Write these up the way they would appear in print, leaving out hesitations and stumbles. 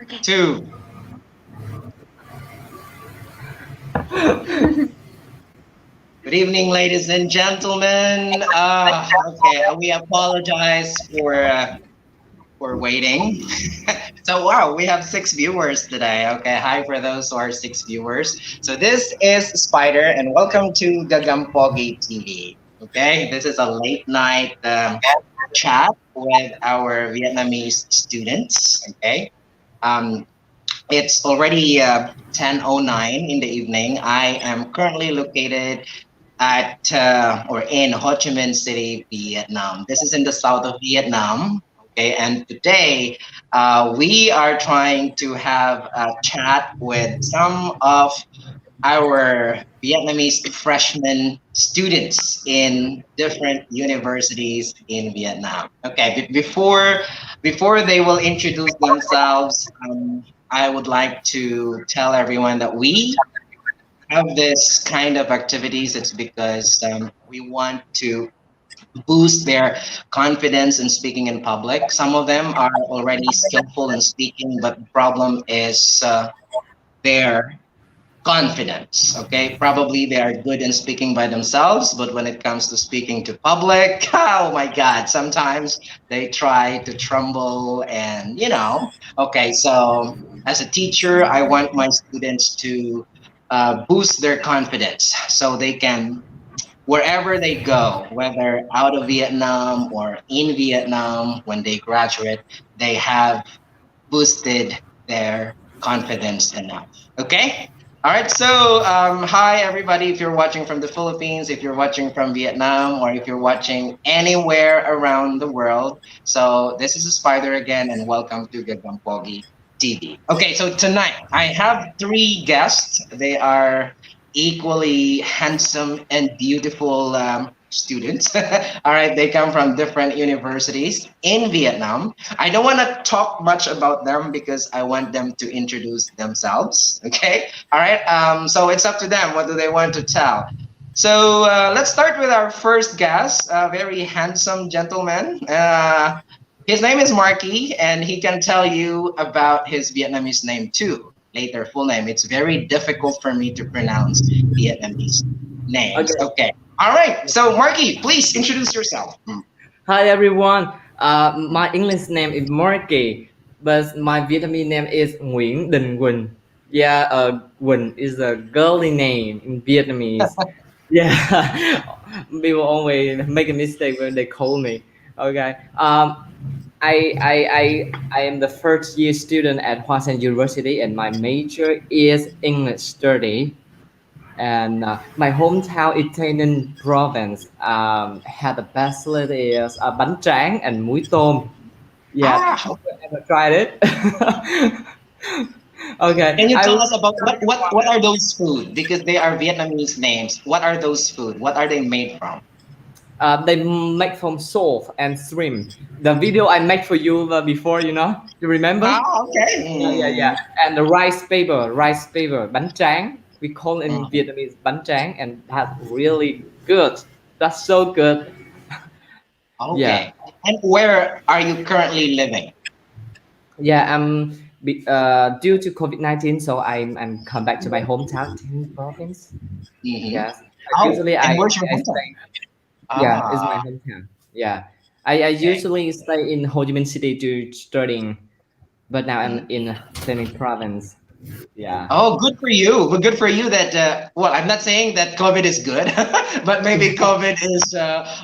Okay. two. Good evening, ladies and gentlemen. Okay, we apologize for waiting. So wow, we have six viewers today. Okay, hi for those who are six viewers. So this is Spider, and welcome to Gagampogi TV. Okay, this is a late night chat with our Vietnamese students. Okay, um, it's already 10:09 in the evening. I am currently located at or in Ho Chi Minh City, Vietnam. This is in the south of Vietnam. Okay, and today we are trying to have a chat with some of our Vietnamese freshman students in different universities in Vietnam. Okay, before they will introduce themselves, I would like to tell everyone that we have this kind of activities. It's because we want to boost their confidence in speaking in public. Some of them are already skillful in speaking, but the problem is their confidence. Okay, probably they are good in speaking by themselves, but when it comes to speaking to public, oh my god, sometimes they try to tremble and okay, so as a teacher I want my students to boost their confidence so they can, wherever they go, whether out of Vietnam or in Vietnam, when they graduate, they have boosted their confidence enough. Okay? All right. So, hi, everybody. If you're watching from the Philippines, if you're watching from Vietnam, or if you're watching anywhere around the world. So, this is a Spider again, and welcome to Gagampogi TV. Okay. So, tonight I have three guests. They are equally handsome and beautiful students. All right. They come from different universities in Vietnam. I don't want to talk much about them because I want them to introduce themselves. Okay. All right. So it's up to them. What do they want to tell? So let's start with our first guest, a very handsome gentleman. His name is Marky, and he can tell you about his Vietnamese name too. Later, full name. It's very difficult for me to pronounce Vietnamese names. Okay. Okay. All right. So, Marky, please introduce yourself. Hi everyone. My English name is Marky, but my Vietnamese name is Nguyễn Đình Quỳnh. Yeah, Quỳnh is a girly name in Vietnamese. Yeah, people always make a mistake when they call me. Okay. I am the first year student at Hoa Sen University, and my major is English study. And my hometown Italian province had the best food is bánh tráng and muối tôm. Yeah, Ah, have you ever tried it? Okay, can you I tell us about what are those food? Because they are Vietnamese names. What are those food? What are they made from? they make from salt and shrimp. The video I made for you before, you remember? Ah, okay. Yeah. And the rice paper, bánh tráng. We call in Mm. Vietnamese bánh tráng, and that's really good. That's so good. Yeah. Okay. And where are you currently living? Yeah, due to COVID-19, so I'm come back to my hometown, Thanh province. Hmm. Yes, Oh, usually and where's your I hometown? stay. Yeah, it's my Ah, hometown. Yeah, I okay. usually stay in Ho Chi Minh City to studying, but now I'm Mm. in Thanh province. Yeah. Oh, good for you. But good for you that, well, I'm not saying that COVID is good, but maybe COVID is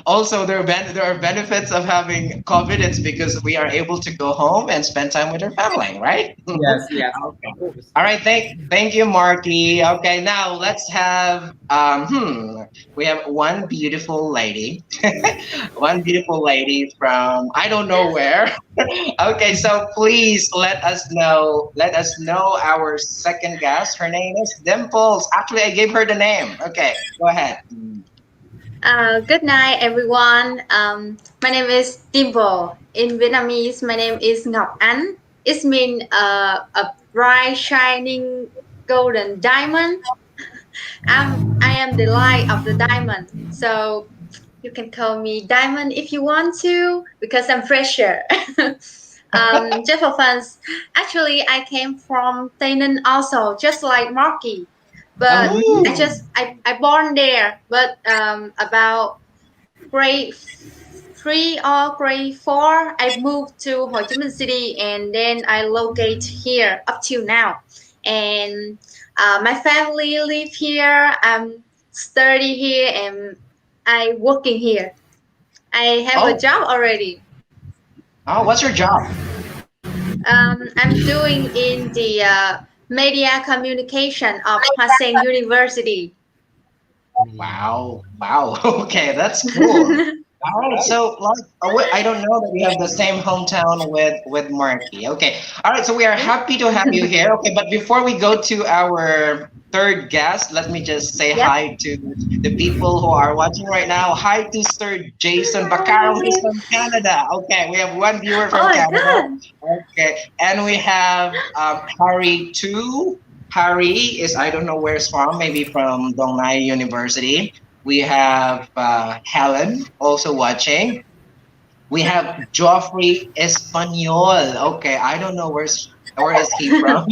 also there are benefits of having COVID. It's because we are able to go home and spend time with our family, right? Yes, yes, Okay. of course. All right. Thank you, Marky. Okay. Now let's have, we have one beautiful lady, one beautiful lady from, I don't know where. Okay, so please let us know our second guest. Her name is Dimples. Actually, I gave her the name. Okay, go ahead. Good night, everyone. My name is Dimple. In Vietnamese, my name is Ngọc Ánh. It means a bright, shining golden diamond. I am the light of the diamond. So you can call me Diamond if you want to, because I'm fresher. Just for fun, actually, I came from Tây Ninh also, just like Marky, but Oh, I born there. But about grade three or grade four, I moved to Ho Chi Minh City, and then I locate here up till now. And my family live here. I'm study here, and I working here. I have a oh, job already. oh, what's your job? I'm doing in the media communication of Hoa Sen University. Wow, wow. Okay, that's cool. All right, so like I don't know that we have the same hometown with Marky. Okay, all right, so we are happy to have you here. Okay, but before we go to our third guest, let me just say Yep. hi to the people who are watching right now. Hi to Sir Jason Bacarong, he's from Canada. Okay, we have one viewer Oh from my Canada. god. Okay, and we have Harry too. Harry is I don't know where it's from, maybe from Dong Nai University. We have Helen also watching. We have Joffrey Espanol. Okay, I don't know where is he from.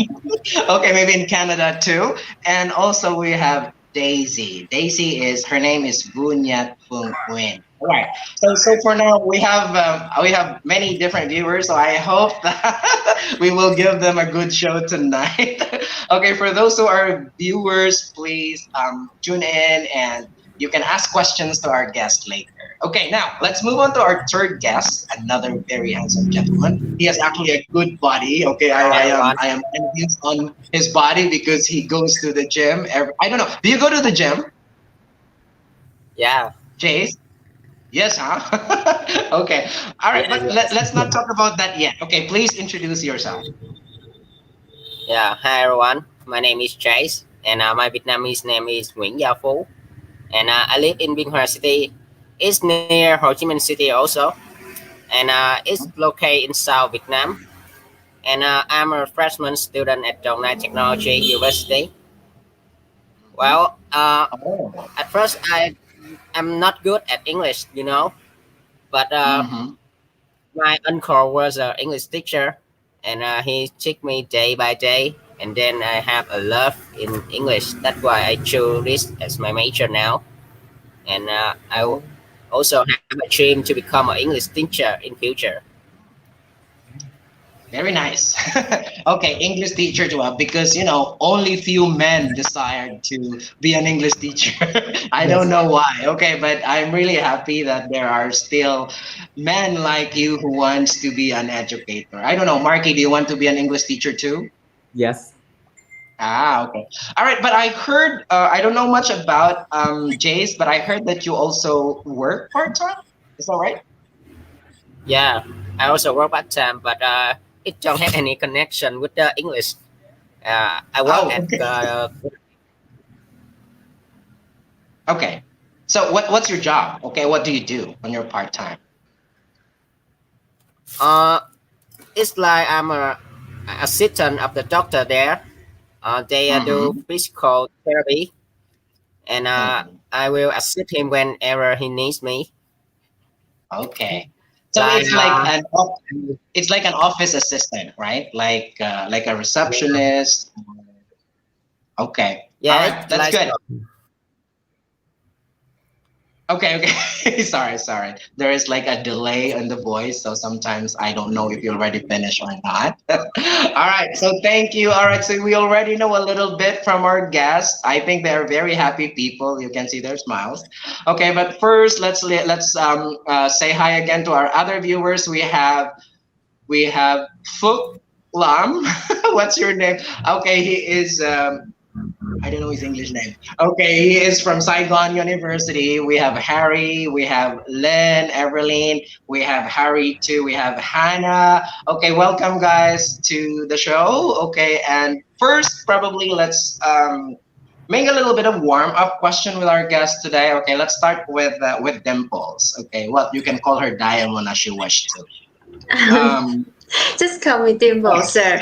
Okay, maybe in Canada too. And also we have Daisy. Daisy is her name is Bunyat Fung Nguyen. All right. So for now we have many different viewers. So I hope that we will give them a good show tonight. Okay, for those who are viewers, please tune in and you can ask questions to our guest later. Okay, now let's move on to our third guest, another very handsome gentleman. He has actually a good body. Okay, Hi everyone. I am envious on his body because he goes to the gym. I don't know. Do you go to the gym, Yeah, Jace? Yes, huh? Okay. All right, yeah, but let's not talk about that yet. Okay, please introduce yourself. yeah. Hi everyone. My name is Chase, and my Vietnamese name is Nguyễn Gia Phú, and I live in Biên Hòa City. It's near Ho Chi Minh City also, and it's located in South Vietnam. And I'm a freshman student at Dong Nai Technology University. Mhm. Well, Oh. at first I'm not good at English, but Mm-hmm. my uncle was an English teacher, and he teach me day by day. And then I have a love in English. That's why I chose this as my major now. And also have a dream to become an English teacher in future. Very nice. Okay, English teacher to have because only few men desired to be an English teacher. I don't Yes. know why. Okay, but I'm really happy that there are still men like you who wants to be an educator. I don't know, Marky, do you want to be an English teacher too? Yes. Ah, okay. All right, but I heard I don't know much about Jace, but I heard that you also work part time. Is that right? Yeah, I also work part time, but it don't have any connection with the English. I work Oh, at okay. Okay. So what's your job? Okay, what do you do on your part time? uh it's like I'm a assistant of the doctor there. They do Mm-hmm. physical therapy, and Mm-hmm. I will assist him whenever he needs me. Okay. So Like it's like an office assistant, right? Like a receptionist. Okay. All yeah, right. it's That's like good. Okay, okay. Sorry. There is like a delay on the voice, so sometimes I don't know if you already finished or not. All right, so thank you. All right, so we already know a little bit from our guests. I think they are very happy people. You can see their smiles. Okay, but first let's say hi again to our other viewers. We have Phúc Lam. What's your name? Okay, he is I don't know his English name. Okay, he is from Saigon University. We have Harry, we have Lynn, Everline, we have Harry too, we have Hannah. Okay, welcome guys to the show. Okay, and first, probably let's make a little bit of warm up question with our guest today. Okay, let's start with Dimples. Okay, well you can call her Diamond as you wish to. Um, Just call me Dimple, sir.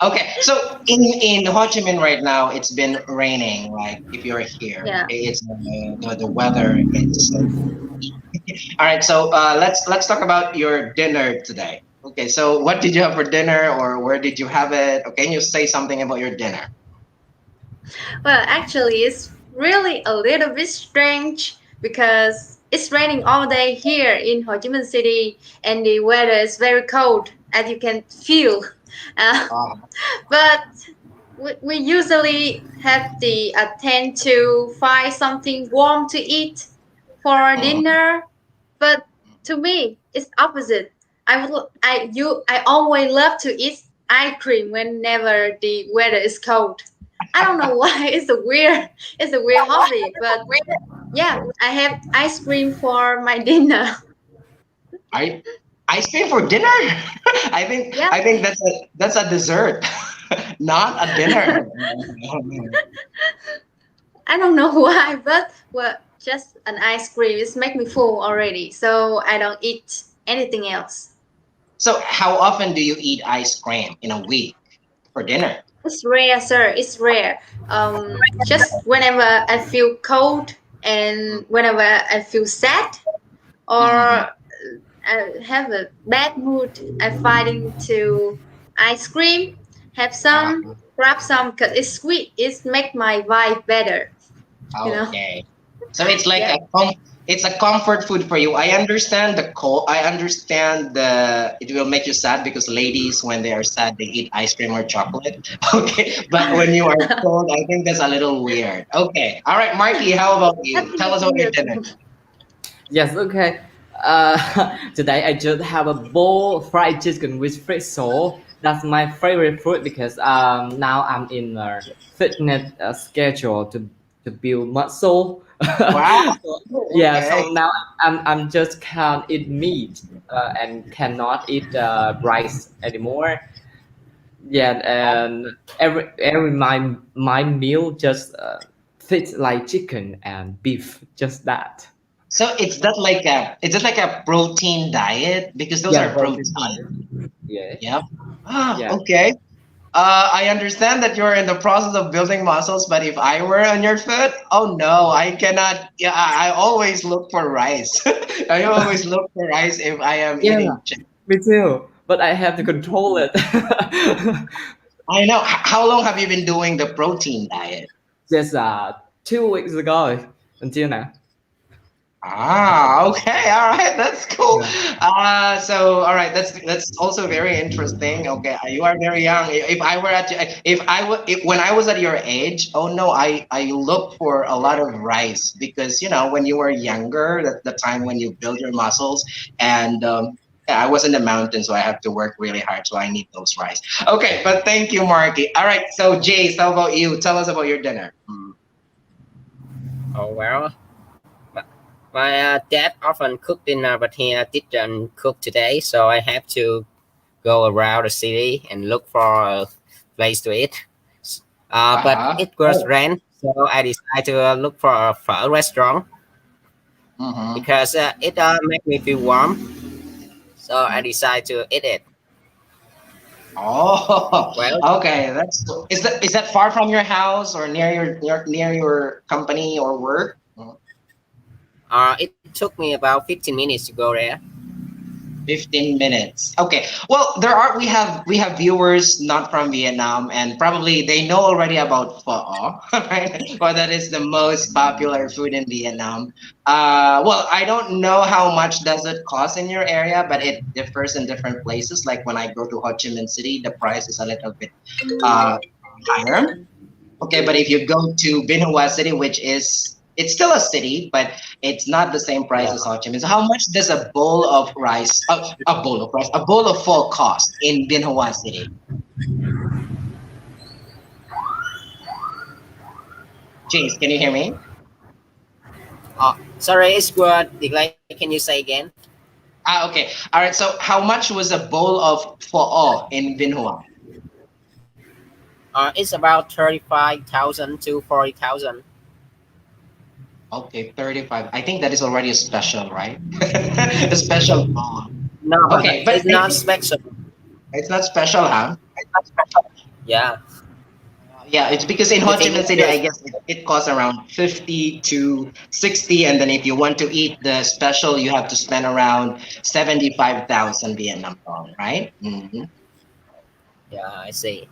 Okay, so in Ho Chi Minh right now, it's been raining. Like if you're here, Yeah. it's the weather. It's all right. So let's talk about your dinner today. Okay, so what did you have for dinner, or where did you have it? Or can you say something about your dinner? Well, actually, it's really a little bit strange because it's raining all day here in Ho Chi Minh City, and the weather is very cold, as you can feel. Uh, Uh, but we usually have the attempt to find something warm to eat for mhm. dinner. But to me, it's opposite. I always love to eat ice cream whenever the weather is cold. I don't know why. It's a weird hobby. But yeah, I have ice cream for my dinner. I ice cream for dinner? Yeah, I think that's a dessert, not a dinner. I don't know why, but well, just an ice cream. It's make me full already, so I don't eat anything else. So how often do you eat ice cream in a week for dinner? It's rare, sir. It's rare. Just whenever I feel cold and whenever I feel sad Mhm. or I have a bad mood, I find into ice cream, have some, Uh, grab some, cause it's sweet. It's make my vibe better. You know. okay. So it's like Yeah. it's a comfort food for you. I understand the cold. I understand the it will make you sad because ladies when they are sad they eat ice cream or chocolate. Okay, but when you are cold, I think that's a little weird. Okay, all right, Marky, how about you? Tell us about your dinner. Absolutely. Yes, okay. Today I just have a bowl fried chicken with fish sauce. That's my favorite food because now I'm in a fitness schedule to build muscle. Wow. So, yeah, Okay. so now I'm just can't eat meat and cannot eat rice anymore. Yeah, and every my meal just fits like chicken and beef, just that. So it's not like a it's just like a protein diet because those Yeah, are protein protein. diet. Yeah, Yep. Ah, yeah, okay. I understand that you're in the process of building muscles, but if I were on your foot, oh no, I cannot. Yeah, I always look for rice. I always look for rice if I am yeah. eating chicken. Me too. But I have to control it. I know. How long have you been doing the protein diet? Just 2 weeks ago until now. Ah, okay, all right, that's cool. Yeah. So all right, that's also very interesting. Okay, you are very young. If I were at if I would if, when I was at your age, oh no, I look for a lot of rice because you know when you were younger, that's the time when you build your muscles, and yeah, I was in the mountains, so I have to work really hard, so I need those rice. Okay, but thank you, Marky. All right, so Jace, how about you? Tell us about your dinner. Oh well, my dad often cooked dinner, but he didn't cook today, so I have to go around the city and look for a place to eat. But Uh-huh. it was Oh. rain, so I decided to look for a pho restaurant Mm-hmm. because it make me feel warm. So I decided to eat it. Oh, Well, okay. That's is that far from your house or near your company or work? it took me about 15 minutes to go there. 15 minutes. Okay. Well, we have viewers not from Vietnam and probably they know already about pho, right? Well, that is the most popular food in Vietnam. Well, I don't know how much does it cost in your area, but it differs in different places. Like when I go to Ho Chi Minh City, the price is a little bit uh, higher. Okay, but if you go to Bin Hoa City, which is it's still a city, but it's not the same price Yeah. as Ho Chi Minh. So how much does a bowl of rice, a bowl of rice, a bowl of pho cost in Bin Hoa City? James, can you hear me? Sorry, it's good. Declan, can you say again? Ah, okay. All right. So how much was a bowl of pho in Bin Hoa? It's about 35,000 to 40,000. Okay, 35. I think that is already a special, right? A special bowl. No, Okay, but it's not special. it's not special, huh? Yeah. Yeah, it's because in You Ho Chi think Minh it's City, I good? guess it costs around 50 to 60. And then if you want to eat the special, you have to spend around 75,000 Vietnam dong, right? Yeah, I see.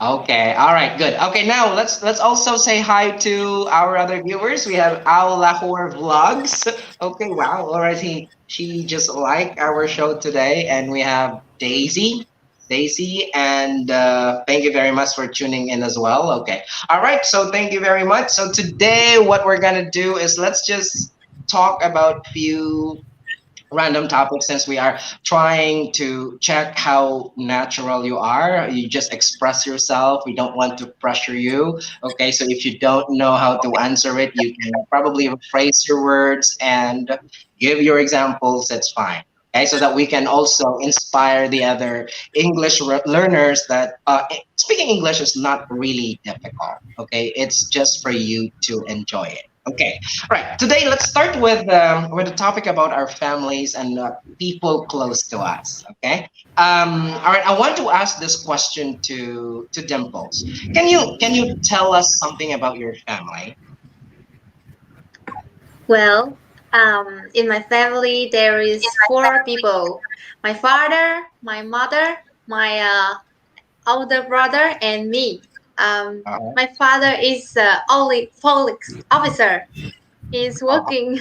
Okay, all right, good. Okay, now let's also say hi to our other viewers. We have Ao Lahore Vlogs. Okay, wow, already she just liked our show today, and we have Daisy, and thank you very much for tuning in as well. Okay, all right, so thank you very much. So today, what we're gonna do is let's just talk about few random topic since we are trying to check how natural you are. You just express yourself. We don't want to pressure you. Okay, so if you don't know how to answer it, you can probably rephrase your words and give your examples. That's fine. Okay, so that we can also inspire the other English learners that speaking English is not really difficult. Okay, it's just for you to enjoy it. Okay, all right. Today, let's start with a topic about our families and people close to us. Okay. All right. I want to ask this question to Dimples. Can you tell us something about your family? Well, in my family, there is four people: my father, my mother, my older brother, and me. Uh, My father is only police officer. He's uh, working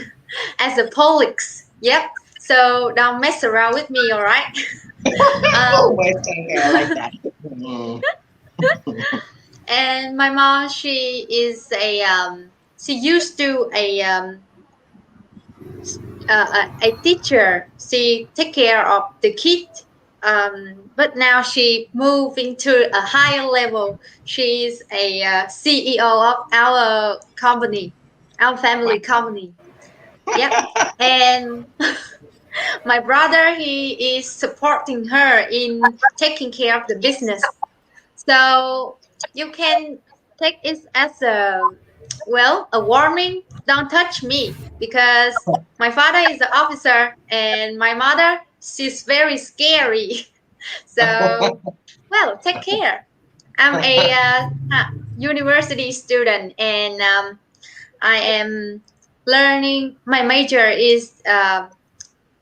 as a police. Yep. So don't mess around with me, all right? oh, um, okay. I like that. Mm. and my mom, she is she used to a teacher. She take care of the kid. But now she moved into a higher level. She's a CEO of our company, our family company. Yep. And my brother, he is supporting her in taking care of the business. So you can take it as a warning. Don't touch me because my father is the officer and my mother, she's very scary. So, well, take care. I'm a university student and I am learning. My major is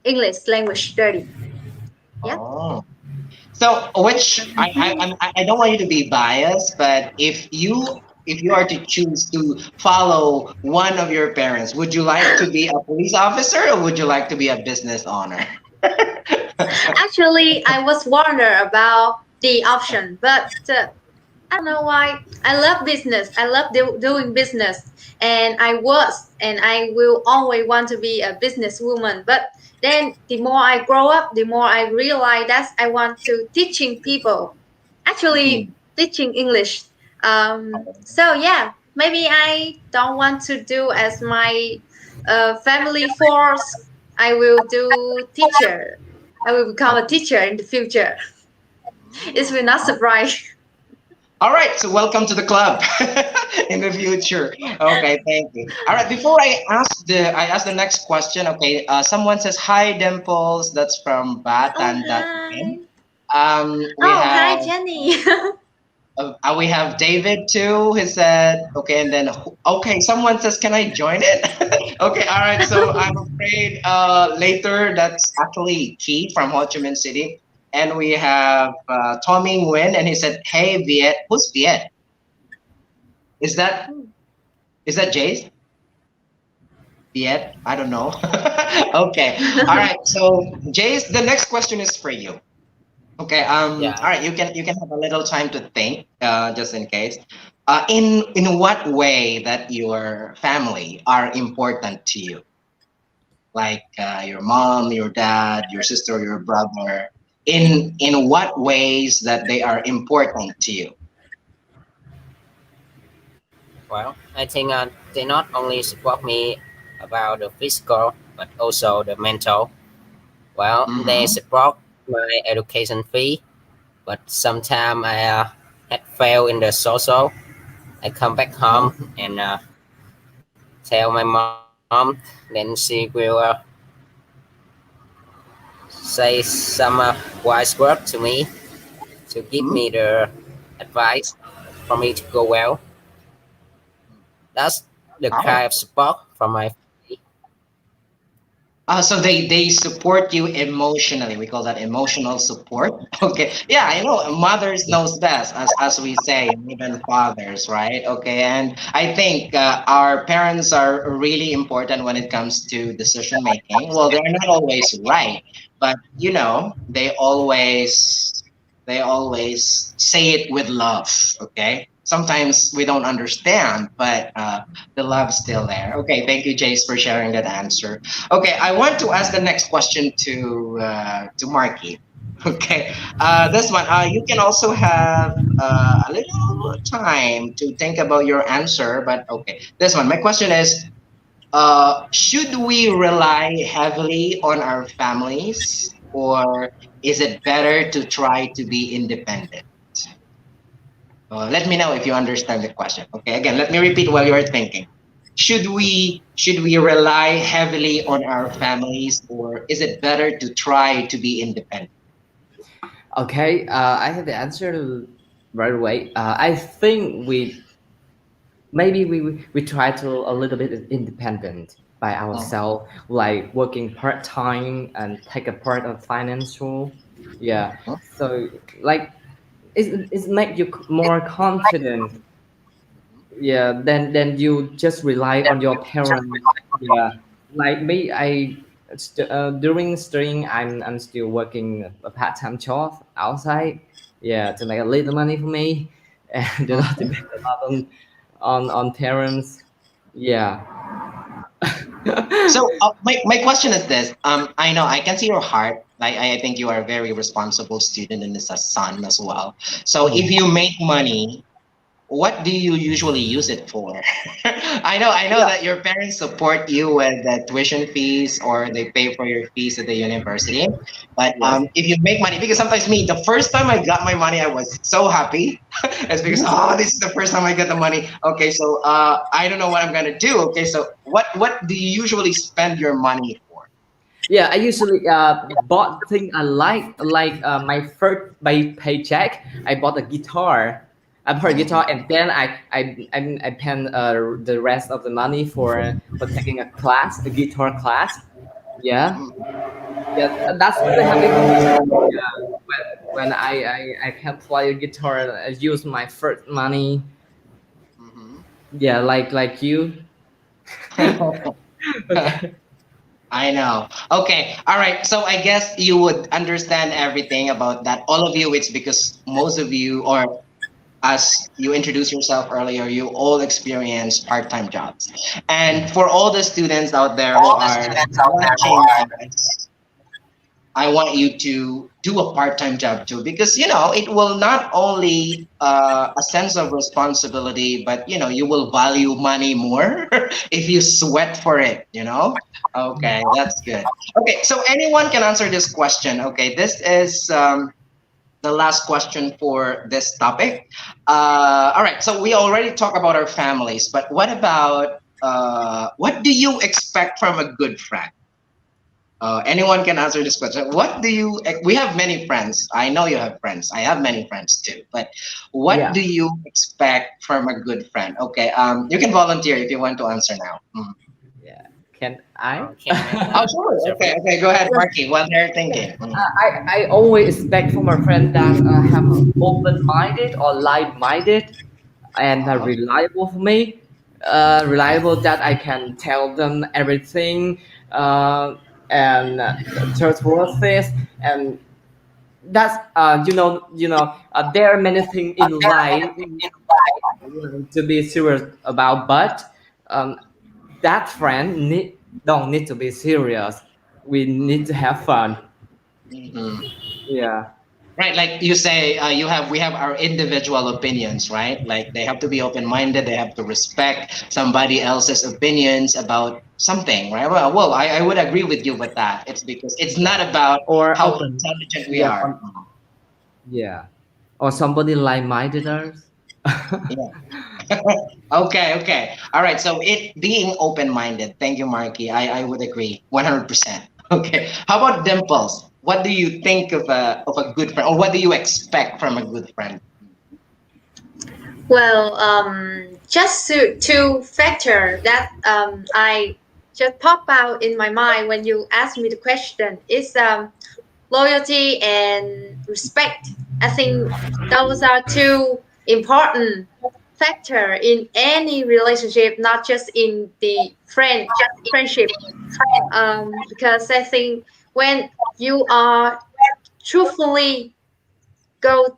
English language study. Yeah. Oh. So, which I don't want you to be biased, but if you are to choose to follow one of your parents, would you like to be a police officer or would you like to be a business owner? Actually, I was wondering about the option, but I don't know why. I love business. I love doing business, and I will always want to be a businesswoman. But then, the more I grow up, the more I realize that I want to teaching people, actually Mm. teaching English. So yeah, maybe I don't want to do as my family force. I will do teacher. I will become a teacher in the future. It will not Mm. surprise. All right, so welcome to the club in the future. Okay, thank you. All right, before I ask the next question. Okay, someone says hi, Dimples. That's from Oh, Batan. That hi. we Oh, have hi, Jenny. we have David too. He said okay, and then okay, someone says, "Can I join it?" Okay, all right. So I'm afraid later that's actually Key from Ho Chi Minh City, and we have Tommy Nguyen, and he said, "Hey, Viet, who's Viet? Is that is that Jace? Viet? I don't know." Okay, all right. So Jace, the next question is for you. Okay. All Yeah. right. You can have a little time to think, just in case. In what way that your family are important to you, like your mom, your dad, your sister, your brother. In what ways that they are important to you? Well, I think they not only support me about the physical, but also the mental. Well, they Mm-hmm. support my education fee, but sometimes I had failed in the social. I come back home and tell my mom, then she will say some wise word to me to give Mm-hmm. me the advice. for me to go well. That's the Oh. kind of support from my family. So they support you emotionally. We call that emotional support. Okay. Yeah, I know. Mothers knows best, as we say, and even fathers, right? Okay. And I think our parents are really important when it comes to decision making. Well, they're not always right, but they always say it with love. Okay. Sometimes we don't understand, but the love's still there. Okay. Thank you, Jace, for sharing that answer. Okay, I want to ask the next question to Marky. Okay, this one, you can also have a little time to think about your answer, but okay, this one. My question is, should we rely heavily on our families, or is it better to try to be independent? Let me know if you understand the question. Okay, again, let me repeat while you're thinking. Should we rely heavily on our families, or is it better to try to be independent? Okay, I have the answer right away. I think we try to a little bit independent by Mhm. ourselves, like working part time and take a part of financial. Yeah, so like it make you more confident. Yeah, then you just rely on your parents. Yeah, like me, during studying, I'm still working a part time job outside. Yeah, to make a little money for me, and do not Mhm. depend a lot on parents. Yeah. So my question is this. I know I can see your heart. I think you are a very responsible student and is a son as well. So if you make money, what do you usually use it for? I know that your parents support you with the tuition fees, or they pay for your fees at the university. But Yes. if you make money, because sometimes me, the first time I got my money, I was so happy. It's because, Yes. oh, this is the first time I get the money. Okay, so I don't know what I'm gonna do. Okay, so what do you usually spend your money for? Yeah, I usually bought thing I like my first paycheck. I bought a guitar. I bought a guitar, and then I spent the rest of the money for taking a class, a guitar class. Yeah, yeah, that's really happy for me. Yeah, when I can play a guitar, I use my first money. Mhm. Yeah, like you. Okay. I know. Okay. All right. So I guess you would understand everything about that. All of you, it's because most of you, or as you introduced yourself earlier, you all experience part-time jobs. And for all the students out there who are watching us, I want you to do a part-time job too, because it will not only a sense of responsibility, but you will value money more if you sweat for it. Okay, that's good. Okay, so anyone can answer this question. Okay, this is the last question for this topic. All right, so we already talked about our families, but what about what do you expect from a good friend? Anyone can answer this question. What do you? We have many friends. I know you have friends. I have many friends too. But what Yeah, do you expect from a good friend? Okay. You can volunteer if you want to answer now. yeah. Can I? Can I Oh, sure. answer Okay. first? Okay. Go ahead, Marky. While they're thinking. I always expect from a friend that have open-minded or light-minded and Uh-huh. reliable for me. Reliable that I can tell them everything, and trustworthy, and that's there are many things in life to be serious about, but um, that friend don't need to be serious. We need to have fun. Mhm. Yeah. Right, like you say, we have our individual opinions, right? Like they have to be open-minded. They have to respect somebody else's opinions about something, right? Well, I would agree with you with that. It's because it's not about Or how open. intelligent we Yeah. are. Yeah. Or somebody like-minded us. Yeah. Okay, okay. All right. So it being open-minded. Thank you, Marky. I would agree 100%. Okay. How about Dimples? What do you think of a good friend, or what do you expect from a good friend? Well, just two factor that I just pop out in my mind when you ask me the question is loyalty and respect. I think those are two important factor in any relationship, not just in the friendship. Because I think when you are truthfully go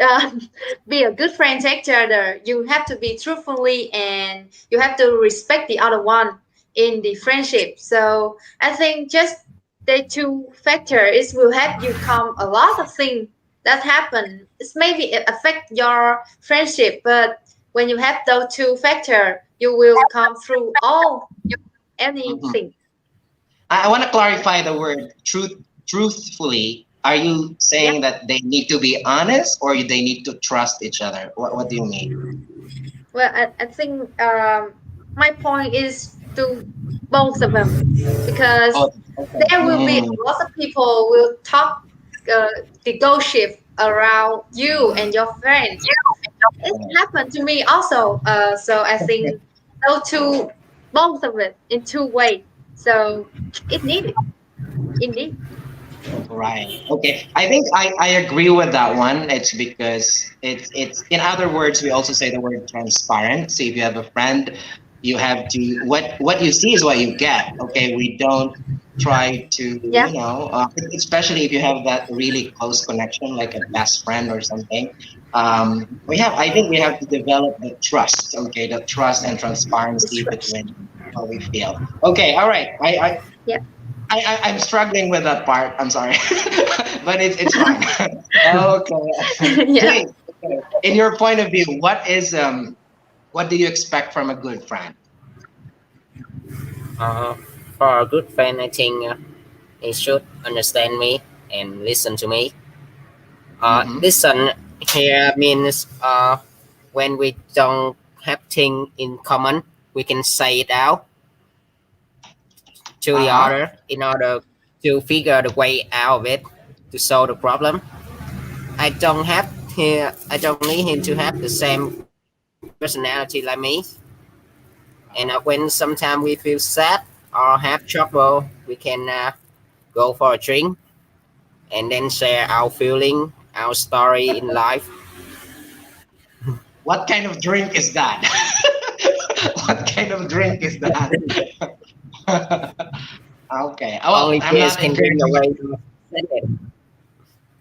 um, be a good friend to each other, you have to be truthfully and you have to respect the other one in the friendship. So I think just the two factors will help you come a lot of things that happen. It's maybe it affect your friendship, but when you have those two factors, you will come through all Mhm. anything. I want to clarify the word truthfully. Are you Yeah. saying that they need to be honest or they need to trust each other? What do you mean? Well, I think my point is to both of them because Oh, okay. there will be Mm, a lot of people will talk uh, the gossip around you and your friends. It happened to me also. So I think those two, both of it in two ways. So it needed indeed. right. Okay. I think I agree with that one. It's because it's in other words, we also say the word transparent. So if you have a friend, you have to what you see is what you get. Okay. We don't try to, Yeah. especially if you have that really close connection, like a best friend or something. I think we have to develop the trust. Okay. The trust and transparency It's right. between how we feel. Okay. All right. Yeah. I'm struggling with that part. I'm sorry, but it's fine. Okay, Yeah. Jay. Okay. In your point of view, what do you expect from a good friend? Uh, for a good friend, I think he should understand me and listen to me. Hmm. Listen here means when we don't have thing in common, we can say it out to Uh the huh. other in order to figure the way out of it to solve the problem. I don't need him to have the same personality like me. And when sometimes we feel sad or have trouble, we can go for a drink and then share our feeling, our story in life. What kind of drink is that? What kind of drink is that? Okay. Well, Only I'm tears not can bring encouraging. away the sadness.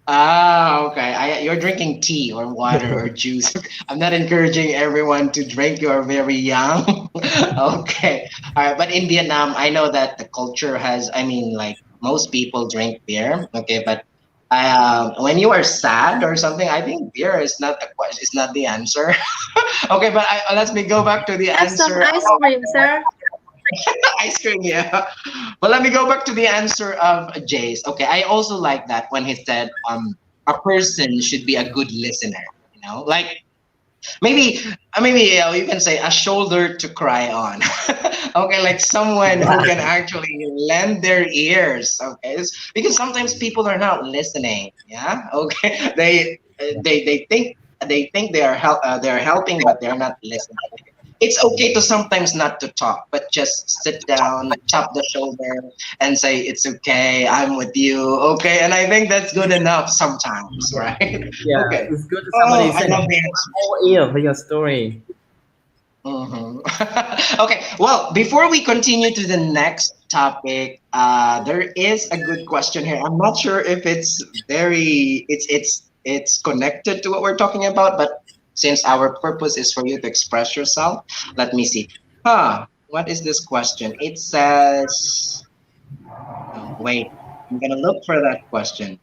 Ah, okay. You're drinking tea or water or juice. I'm not encouraging everyone to drink. You are very young. Okay. All right. But in Vietnam, I know that the culture has, I mean, like most people drink beer. Okay. But when you are sad or something, I think beer is not the question, is not the answer. Okay. But let me go back to the Have some answer ice of cream, sir. ice cream. Yeah. Well, let me go back to the answer of Jay's. Okay. I also like that when he said, a person should be a good listener. Like maybe you can say a shoulder to cry on. Okay, like someone who can actually lend their ears. Okay, because sometimes people are not listening. Yeah. Okay, they think they're helping, but they're not listening. It's okay to sometimes not to talk, but just sit down, tap the shoulder, and say it's okay. I'm with you. Okay, and I think that's good enough sometimes, right? Yeah, Okay. it's good to Oh, somebody I say love the answers. whole ear for your story. Hmm. Okay, well, before we continue to the next topic, there is a good question here. I'm not sure if it's connected to what we're talking about, but since our purpose is for you to express yourself, let me see. What is this question? It says, wait, I'm gonna look for that question.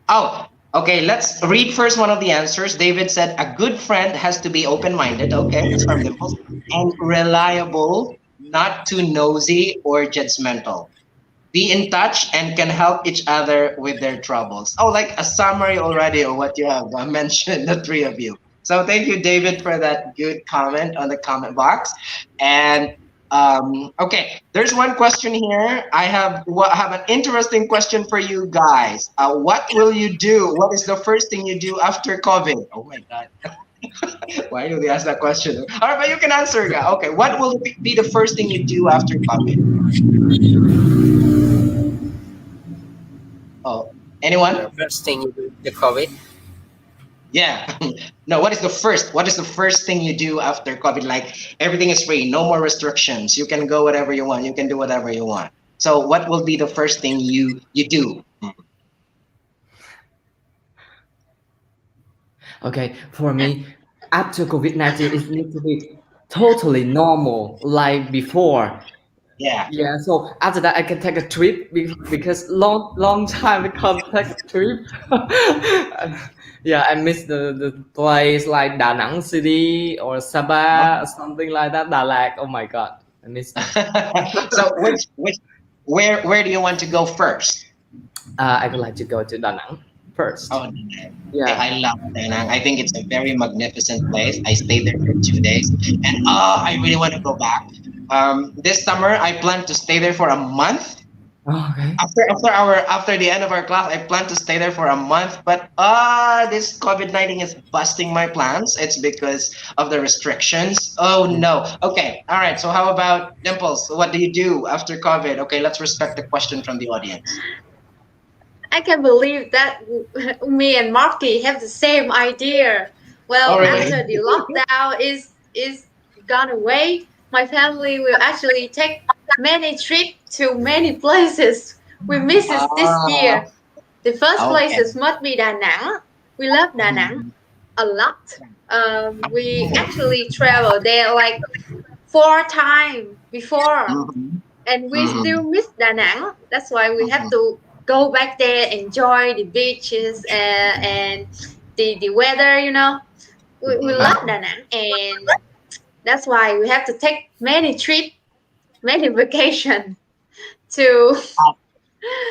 Oh, okay. Let's read first one of the answers. David said, a good friend has to be open minded. Okay, that's from Dimples. And reliable, not too nosy or judgmental. Be in touch and can help each other with their troubles. Oh, like a summary already of what you have mentioned, the three of you. So thank you, David, for that good comment on the comment box. And okay, there's one question here. I have an interesting question for you guys. What will you do? What is the first thing you do after COVID? Oh my God. Why do they ask that question? All right, but you can answer. Okay, what will be the first thing you do after COVID? Oh, anyone? The first thing you do the COVID. Yeah. No, what is the first? What is the first thing you do after COVID? Like everything is free, no more restrictions. You can go whatever you want. You can do whatever you want. So, what will be the first thing you do? Okay, for me, after COVID-19, it needs to be totally normal like before. Yeah. Yeah, so after that, I can take a trip because long time I can't take a trip. Yeah, I miss the place like Da Nang City or Sabah or something like that. Dalat. Oh my God, I miss them. So, where do you want to go first? I would like to go to Da Nang Oh, first. Da Nang. Okay, Yeah. I love Da Nang. I think it's a very magnificent place. I stayed there for 2 days, and I really want to go back. This summer, I plan to stay there for a month. Oh, okay. After the end of our class, I plan to stay there for a month. But this COVID-19 is busting my plans. It's because of the restrictions. Oh no. Okay. All right. So how about Dimples? What do you do after COVID? Okay, let's respect the question from the audience. I can believe that me and Marky have the same idea. Oh Well, really? after the lockdown is gone away, my family will actually take many trips to many places we miss it this Ah, year. The first okay. places must be Da Nang. We love Da Nang Mhm. a lot. We Oh. actually travel there like 4 times before, Mhm. and we Mhm. still miss Da Nang. That's why we have Mhm. to go back there, enjoy the beaches and the weather. We Uh, love Da Nang, and that's why we have to take many trips, many vacation to.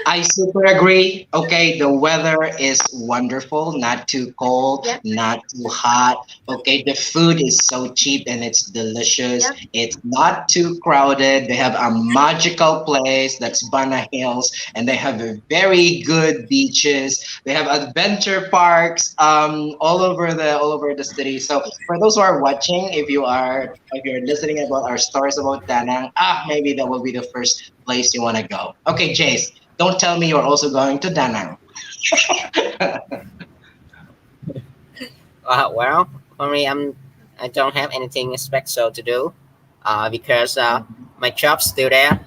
I super agree. Okay, the weather is wonderful, not too cold, Yep, not too hot. Okay, the food is so cheap and it's delicious. yep. It's not too crowded. They have a magical place that's Bana Hills, and they have a very good beaches. They have adventure parks all over the city. So for those who are watching, if you're listening about our stories about Danang, maybe that will be the first place you want to go. Okay, Jace. Don't tell me you're also going to Danang. Well, for me, I don't have anything special to do, because my job's still there.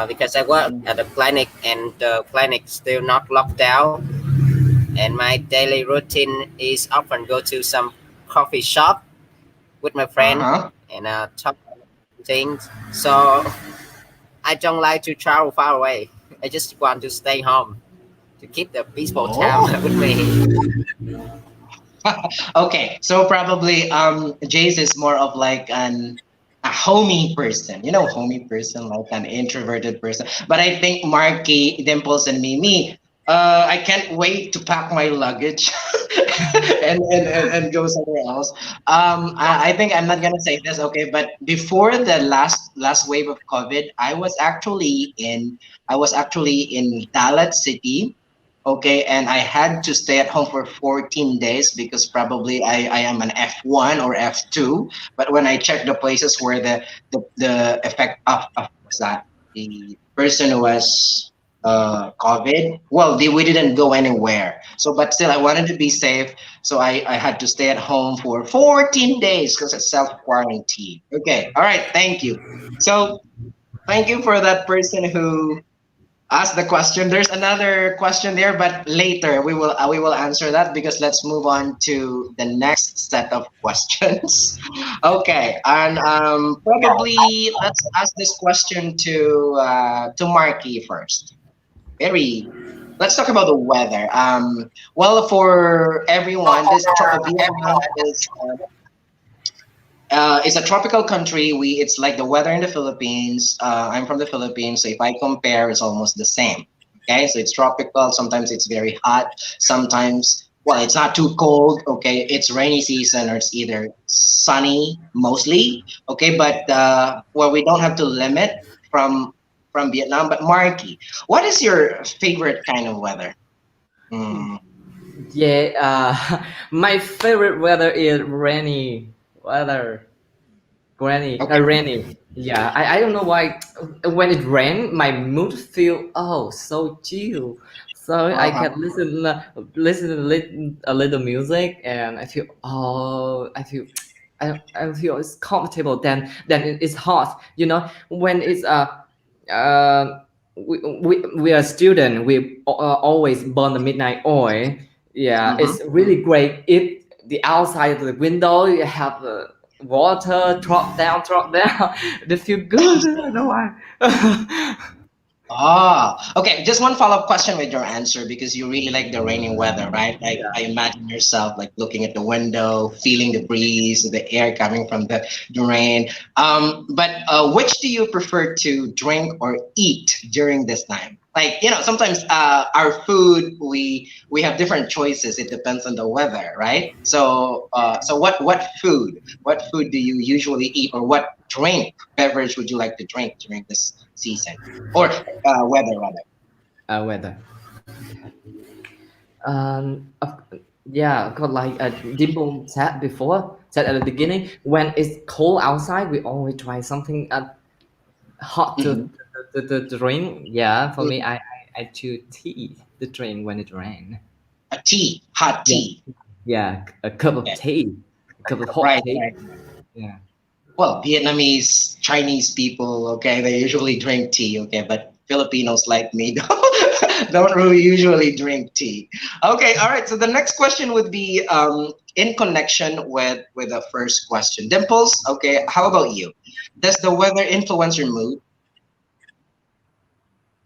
Because I work at the clinic and the clinic still not locked down, and my daily routine is often go to some coffee shop with my friend Uh-huh. and talk things. So I don't like to travel far away. I just want to stay home to keep the peaceful time Oh. with me. Okay, so probably Jace is more of like a homey person. You know, homey person, like an introverted person. But I think Marky, Dimples, and me, I can't wait to pack my luggage and go somewhere else. I think I'm not gonna say this, okay, but before the last wave of COVID, I was actually in Dalat City. Okay, and I had to stay at home for 14 days because probably I am an F1 or F2. But when I checked the places where the effect of what's that, the person who was COVID, well, we didn't go anywhere. So, but still, I wanted to be safe. So I had to stay at home for 14 days because it's self quarantine. Okay, all right, thank you. So, thank you for that person who ask the question. There's another question there, but later we will answer that because let's move on to the next set of questions. Okay, and probably let's ask this question to Marky first. Very. Let's talk about the weather. Well, for everyone, Vietnam is a tropical country. It's like the weather in the Philippines. I'm from the Philippines, so if I compare, it's almost the same. Okay, so it's tropical. Sometimes it's very hot. Sometimes, well, it's not too cold. Okay, it's rainy season or it's either sunny mostly. Okay, but well, we don't have to limit from Vietnam. But Marky, what is your favorite kind of weather? Mm. Yeah, my favorite weather is rainy weather. Okay. Rainy. Yeah, I don't know why. When it rain, my mood feel so chill. So I Uh-huh. can listen a little music, and I feel it's comfortable. Then it's hot. You know, when it's we are student. We always burn the midnight oil. Yeah, Mm-hmm. it's really great. If the outside of the window you have water drop down, they feel good. I don't know why. Ah, okay. Just one follow-up question with your answer because you really like the rainy weather, right? Like Yeah. I imagine yourself like looking at the window, feeling the breeze, the air coming from the rain. But which do you prefer to drink or eat during this time? Like, sometimes our food we have different choices. It depends on the weather, right? So what food do you usually eat or what drink beverage would you like to drink during this season? Or weather rather. Weather. Of, yeah, because like Dimple said at the beginning, when it's cold outside, we always try something hot Hmm. to drink. Yeah, for me, Hmm. I choose tea to drink when it rains. A tea, hot Yeah, tea. yeah, a cup of Yeah. tea, a cup of hot Right, tea. right. Yeah, Well, Vietnamese, Chinese people, okay, they usually drink tea, okay, but Filipinos like me don't really usually drink tea. Okay, all right. So the next question would be in connection with the first question. Dimples, okay, how about you? Does the weather influence your mood?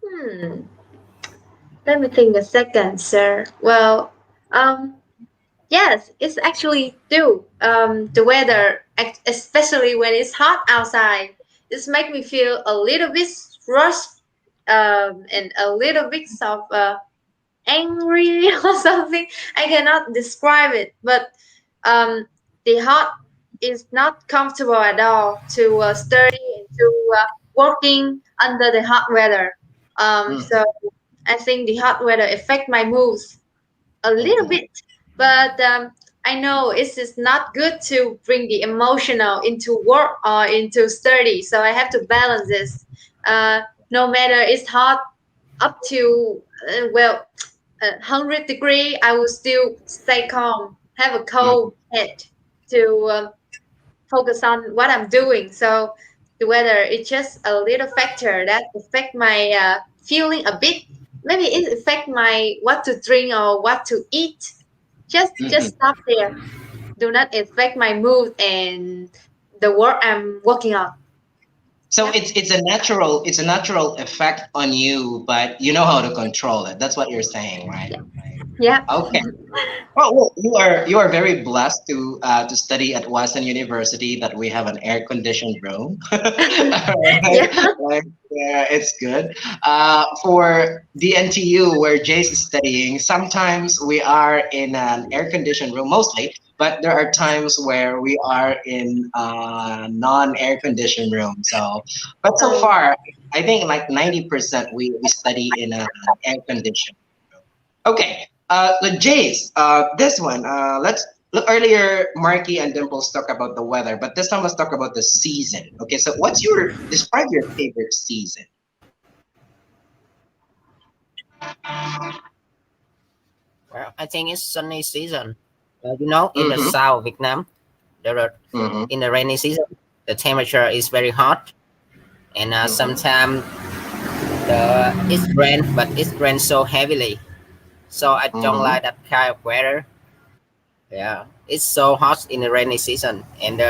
Hmm. Let me think a second, sir. Well, um, yes, it's actually do. The weather, especially when it's hot outside, it's make me feel a little bit rushed, and a little bit of angry or something. I cannot describe it, but um, the hot is not comfortable at all to study and to working under the hot weather. Mm, So I think the hot weather affect my moods a little mhm. bit, but I know it is not good to bring the emotional into work or into study. So I have to balance this. No matter it's hot up to well 100 degree, I will still stay calm, have a cold Mm. head to focus on what I'm doing. So the weather is just a little factor that affect my feeling a bit. Maybe it affect my what to drink or what to eat. Just Mhm. stop there. Do not affect my mood and the work I'm working on. So Yep. it's a natural effect on you, but you know how to control it. That's what you're saying, right? Yeah. Yep. Okay. Well, you are very blessed to study at Western University that we have an air conditioned room. Right? Yeah. Like, yeah, it's good. For the NTU where Jace is studying, sometimes we are in an air conditioned room mostly, but there are times where we are in a non-air conditioned room. But so Um, far, I think like 90% we study in an air conditioned room. Okay, Jace, this one, let's look earlier. Marky and Dimples talk about the weather, but this time let's talk about the season. Okay, so describe your favorite season? Well, I think it's sunny season. In the Mm-hmm. south of Vietnam, there are, Mm-hmm. in the rainy season, the temperature is very hot, and Mm-hmm. sometimes it's rain, but it's rain so heavily. So I don't Mm-hmm. like that kind of weather. Yeah, it's so hot in the rainy season, and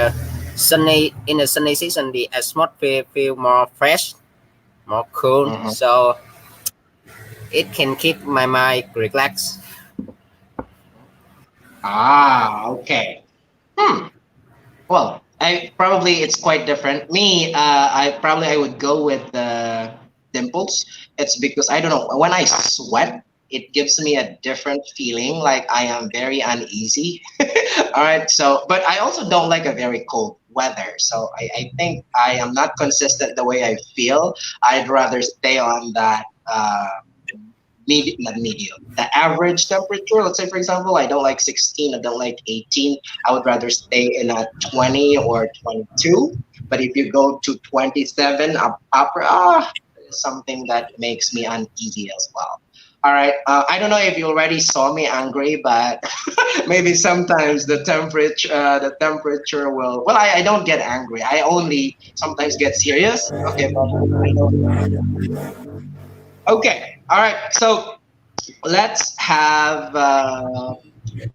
sunny in the sunny season, the atmosphere feel more fresh, more cool. Mm-hmm. So it can keep my mind relaxed. Ah, okay. Hmm. Well, I probably it's quite different. Me, I would go with the Dimples. It's because I don't know when I sweat, it gives me a different feeling. Like I am very uneasy. All right. So, but I also don't like a very cold weather. So I think I am not consistent the way I feel. I'd rather stay on that not medium, the average temperature. Let's say, for example, I don't like 16, I don't like 18. I would rather stay in a 20 or 22. But if you go to 27 upper, something that makes me uneasy as well. All right. I don't know if you already saw me angry, but maybe sometimes the temperature will. Well, I don't get angry. I only sometimes get serious. Okay, but I know. Okay. All right. So let's have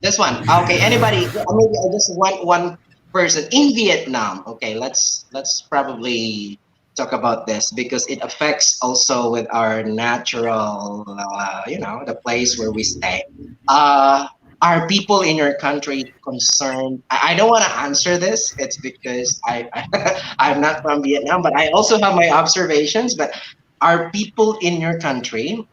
this one. Okay. Anybody? Maybe I just want one person in Vietnam. Okay. Let's probably talk about this because it affects also with our natural, the place where we stay. Uh, are people in your country concerned? I don't want to answer this. It's because I'm not from Vietnam, but I also have my observations. But are people in your country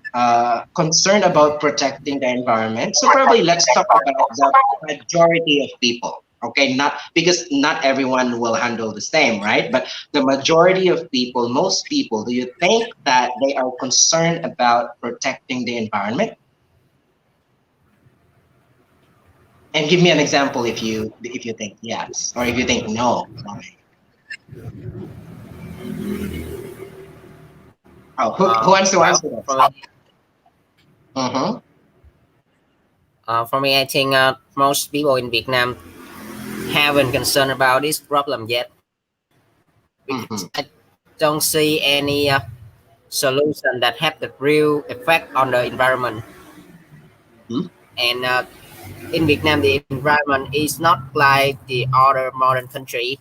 concerned about protecting the environment? So probably let's talk about the majority of people. Okay, not because not everyone will handle the same, right? But the majority of people, most people, do you think that they are concerned about protecting the environment? And give me an example if you think yes or if you think no. Oh, who wants to Well, answer this? for me, Mm-hmm. I think most people in Vietnam haven't concerned about this problem yet because Mm-hmm. I don't see any solution that have the real effect on the environment. And in Vietnam, the environment is not like the other modern country.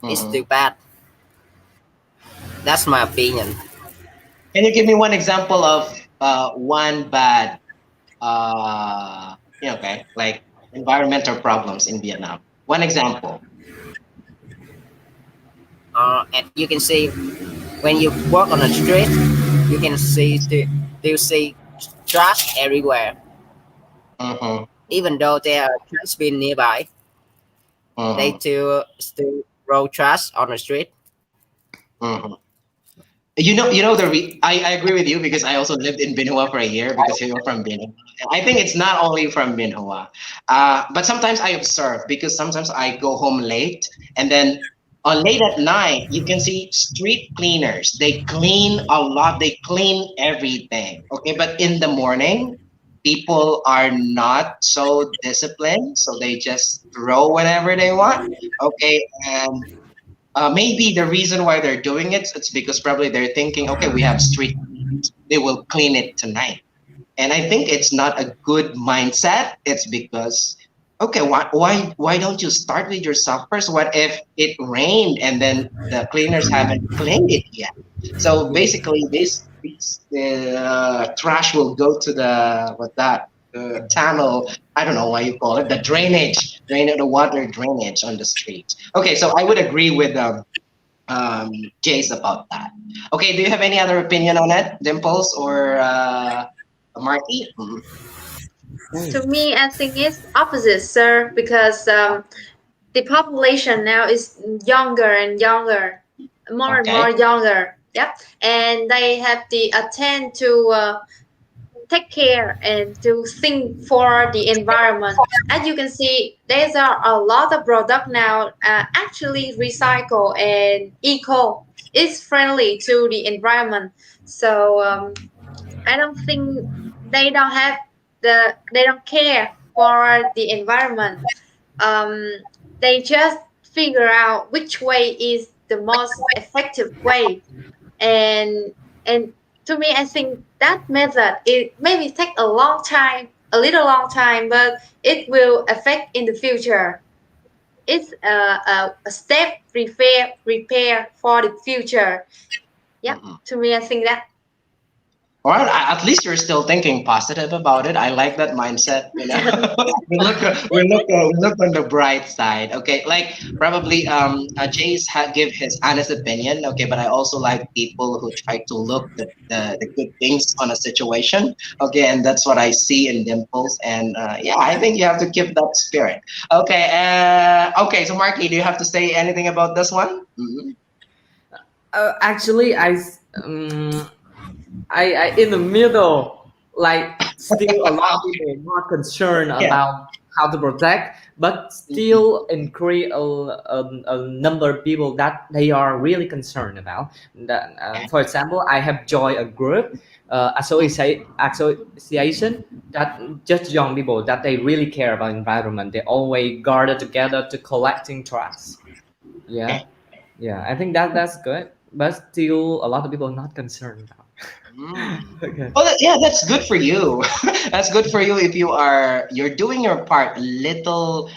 It's Mm-hmm. still bad. That's my opinion. Can you give me one example of one bad, okay, like environmental problems in Vietnam? One example. And you can see when you walk on the street, you can see you see trash everywhere, Mm-hmm. even though there are trash bin nearby. They Mm-hmm. still throw trash on the street. Mm-hmm. I agree with you because I also lived in Binhua for a year because you're from Binhua. I think it's not only from Binhua, but sometimes I observe because sometimes I go home late and then on late at night you can see street cleaners. They clean a lot. They clean everything. Okay, but in the morning, people are not so disciplined, so they just throw whenever they want. Okay, and maybe the reason why they're doing it, it's because probably they're thinking, okay, we have street cleaners. They will clean it tonight. And I think it's not a good mindset. It's because, okay, why don't you start with yourself first? What if it rained and then the cleaners haven't cleaned it yet? So basically, this trash will go to the what that tunnel. I don't know why you call it the the water drainage on the street. Okay, so I would agree with Jace about that. Okay, do you have any other opinion on it, Dimples or Marty? Mhm. To me, I think it's opposite, sir, because the population now is younger and younger, more and more Okay. younger. Yep, and they have the attempt to take care and to think for the environment. As you can see, there's a lot of product now actually recycle and eco. It's friendly to the environment. So I don't think they don't have they don't care for the environment. Um, they just figure out which way is the most effective way, and and to me, I think that method it maybe take a long time, a little long time, but it will affect in the future. It's a step repair for the future. Yep. Mhm. To me, I think that. All right, at least you're still thinking positive about it. I like that mindset. We look on the bright side. Okay, like probably Jace give his honest opinion. Okay, but I also like people who try to look the good things on a situation. Okay, and that's what I see in Dimples. And yeah, I think you have to keep that spirit. Okay, okay. So Marky, do you have to say anything about this one? Mhm. Actually, I in the middle like still a lot of people not concerned Yeah. about how to protect, but still increase a number of people that they are really concerned about that. For example, I have joined a group, association that just young people that they really care about environment. They always gather together to collecting trash. Yeah, Okay. yeah, I think that that's good, but still a lot of people not concerned about. Mm. Okay. Well, yeah, that's good for you. That's good for you if you're doing your part. Little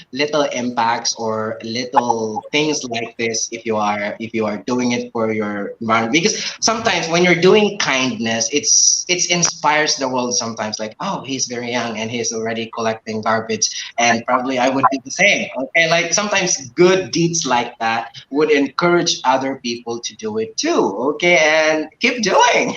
impacts or little things like this. If you are doing it for your environment, because sometimes when you're doing kindness, it's inspires the world. Sometimes like, oh, he's very young and he's already collecting garbage, and probably I would do the same. Okay, like sometimes good deeds like that would encourage other people to do it too. Okay, and keep doing.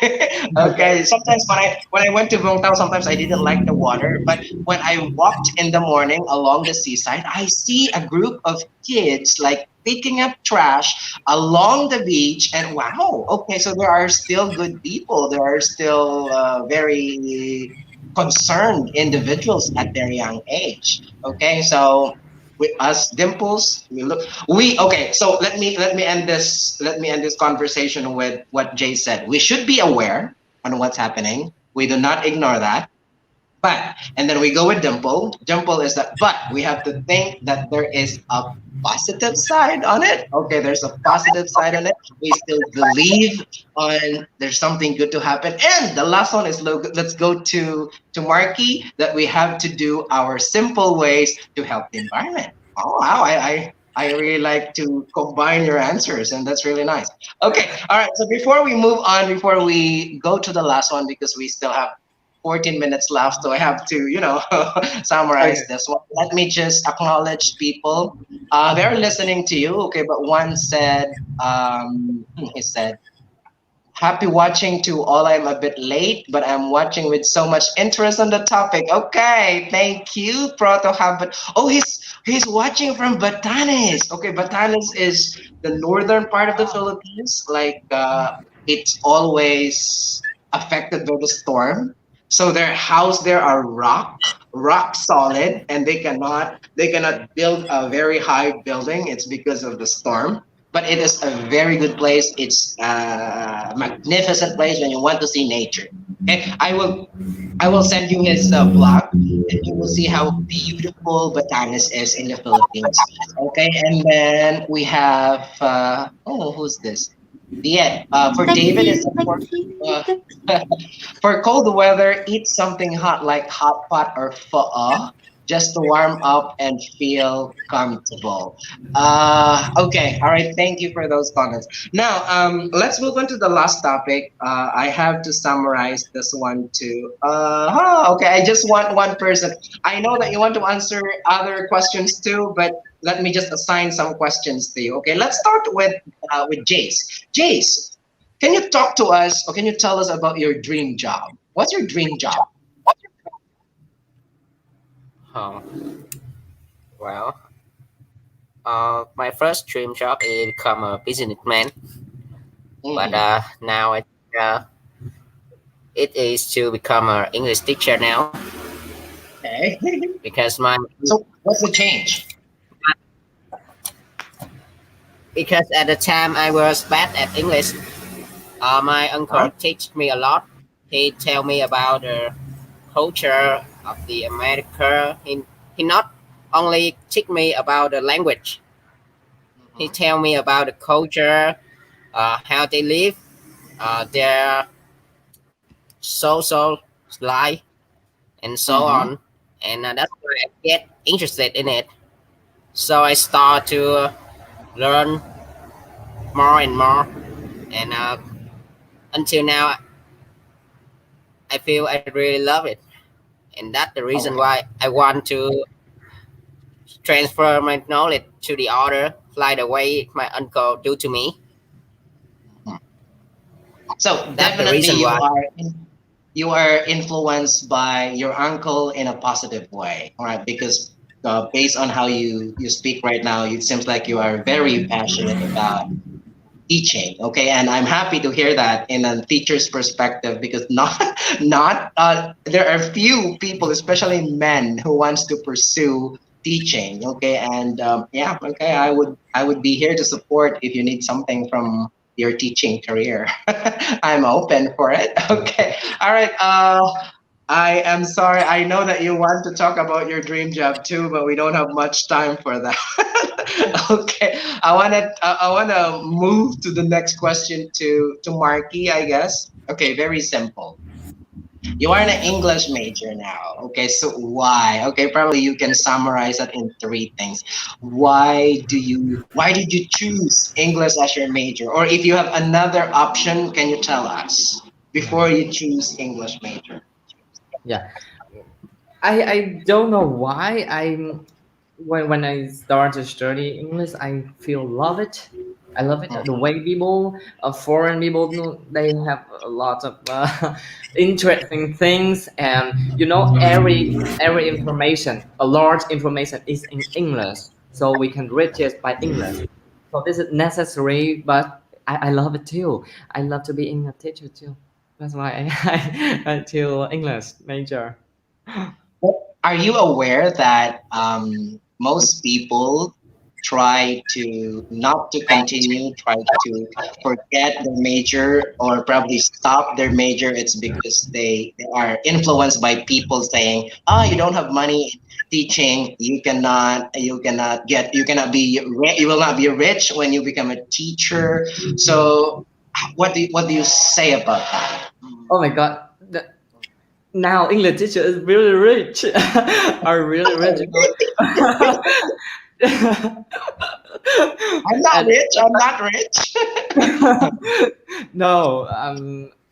Okay, sometimes when I went to Vung sometimes I didn't like the water, but when I walked in the morning along the seaside, I see a group of kids like picking up trash along the beach, and wow, okay, so there are still good people. There are still very concerned individuals at their young age. Okay, so with us dimples we okay, so let me end this conversation with what Jay said. We should be aware on what's happening. We do not ignore that. But and then we go with Dimple. Dimple is that, but we have to think that there is a positive side on it. Okay, there's a positive side on it. We still believe on there's something good to happen. And the last one is let's go to Marky, that we have to do our simple ways to help the environment. Oh wow, I really like to combine your answers, and that's really nice. Okay, all right. So before we move on, before we go to the last one, because we still have 14 minutes left, so I have to, summarize Okay. this one. Let me just acknowledge people. They're listening to you, okay, but one said, he said, happy watching to all. I'm a bit late, but I'm watching with so much interest on the topic. Okay, thank you, Proto Habit. Oh, he's watching from Batanes. Okay, Batanes is the northern part of the Philippines. Like it's always affected by the storm. So their house there are rock solid, and they cannot build a very high building. It's because of the storm, but it is a very good place. It's a magnificent place when you want to see nature. Okay, I will send you his blog, and you will see how beautiful Batanes is in the Philippines. Okay, and then we have who's this? Yeah, for Thank David you, is thank for you, uh, thank for cold weather, eat something hot like hot pot or pho, just to warm up and feel comfortable. Okay, all right. Thank you for those comments. Now, let's move on to the last topic. I have to summarize this one too. Okay, I just want one person. I know that you want to answer other questions too, but let me just assign some questions to you. Okay, let's start with Jace. Jace, can you talk to us, or can you tell us about your dream job? What's your dream job? Oh, well, my first dream job is become a businessman, but Hmm. now it is to become an English teacher now Okay. because my So, what's the change? because at the time I was bad at English. My Huh? uncle teach me a lot. He tell me about the culture of the America. He not only teach me about the language. He Hmm. tell me about the culture, how they live, their social life, and so Hmm. on. And that's why I get interested in it. So I start to learn more and more, and until now, I feel I really love it, and that's the reason Okay. why I want to transfer my knowledge to the other, like the way my uncle do to me. Mhm. So That's the definitely reason why. you are influenced by your uncle in a positive way, all right? Because based on how you speak right now, it seems like you are very passionate about teaching. Okay, and I'm happy to hear that in a teacher's perspective, because not not there are few people, especially men, who wants to pursue teaching. Okay, and yeah, okay, I would be here to support if you need something from your teaching career. I'm open for it. Okay, all right. I am sorry. I know that you want to talk about your dream job too, but we don't have much time for that. Okay, I wanna move to the next question to Marky, I guess. Okay, very simple. You are an English major now. Okay, so why? Okay, probably you can summarize that in three things. Why did you choose English as your major? Or if you have another option, can you tell us before you choose English major? Yeah, I don't know why when I start to study English, I feel love it. I love it. The way people, foreign people, they have a lot of interesting things, and every information, a large information is in English, so we can reach it by English. So this is necessary, but I love it too. I love to be English teacher too. That's why I to English major. Are you aware that most people try to not to continue, try to forget their major, or probably stop their major? It's because they are influenced by people saying, "Ah, you don't have money teaching. You will not be rich when you become a teacher." So, what do you say about that? Oh my God. Now English teacher is really rich. Are really rich. I'm not And rich. I'm not rich. no,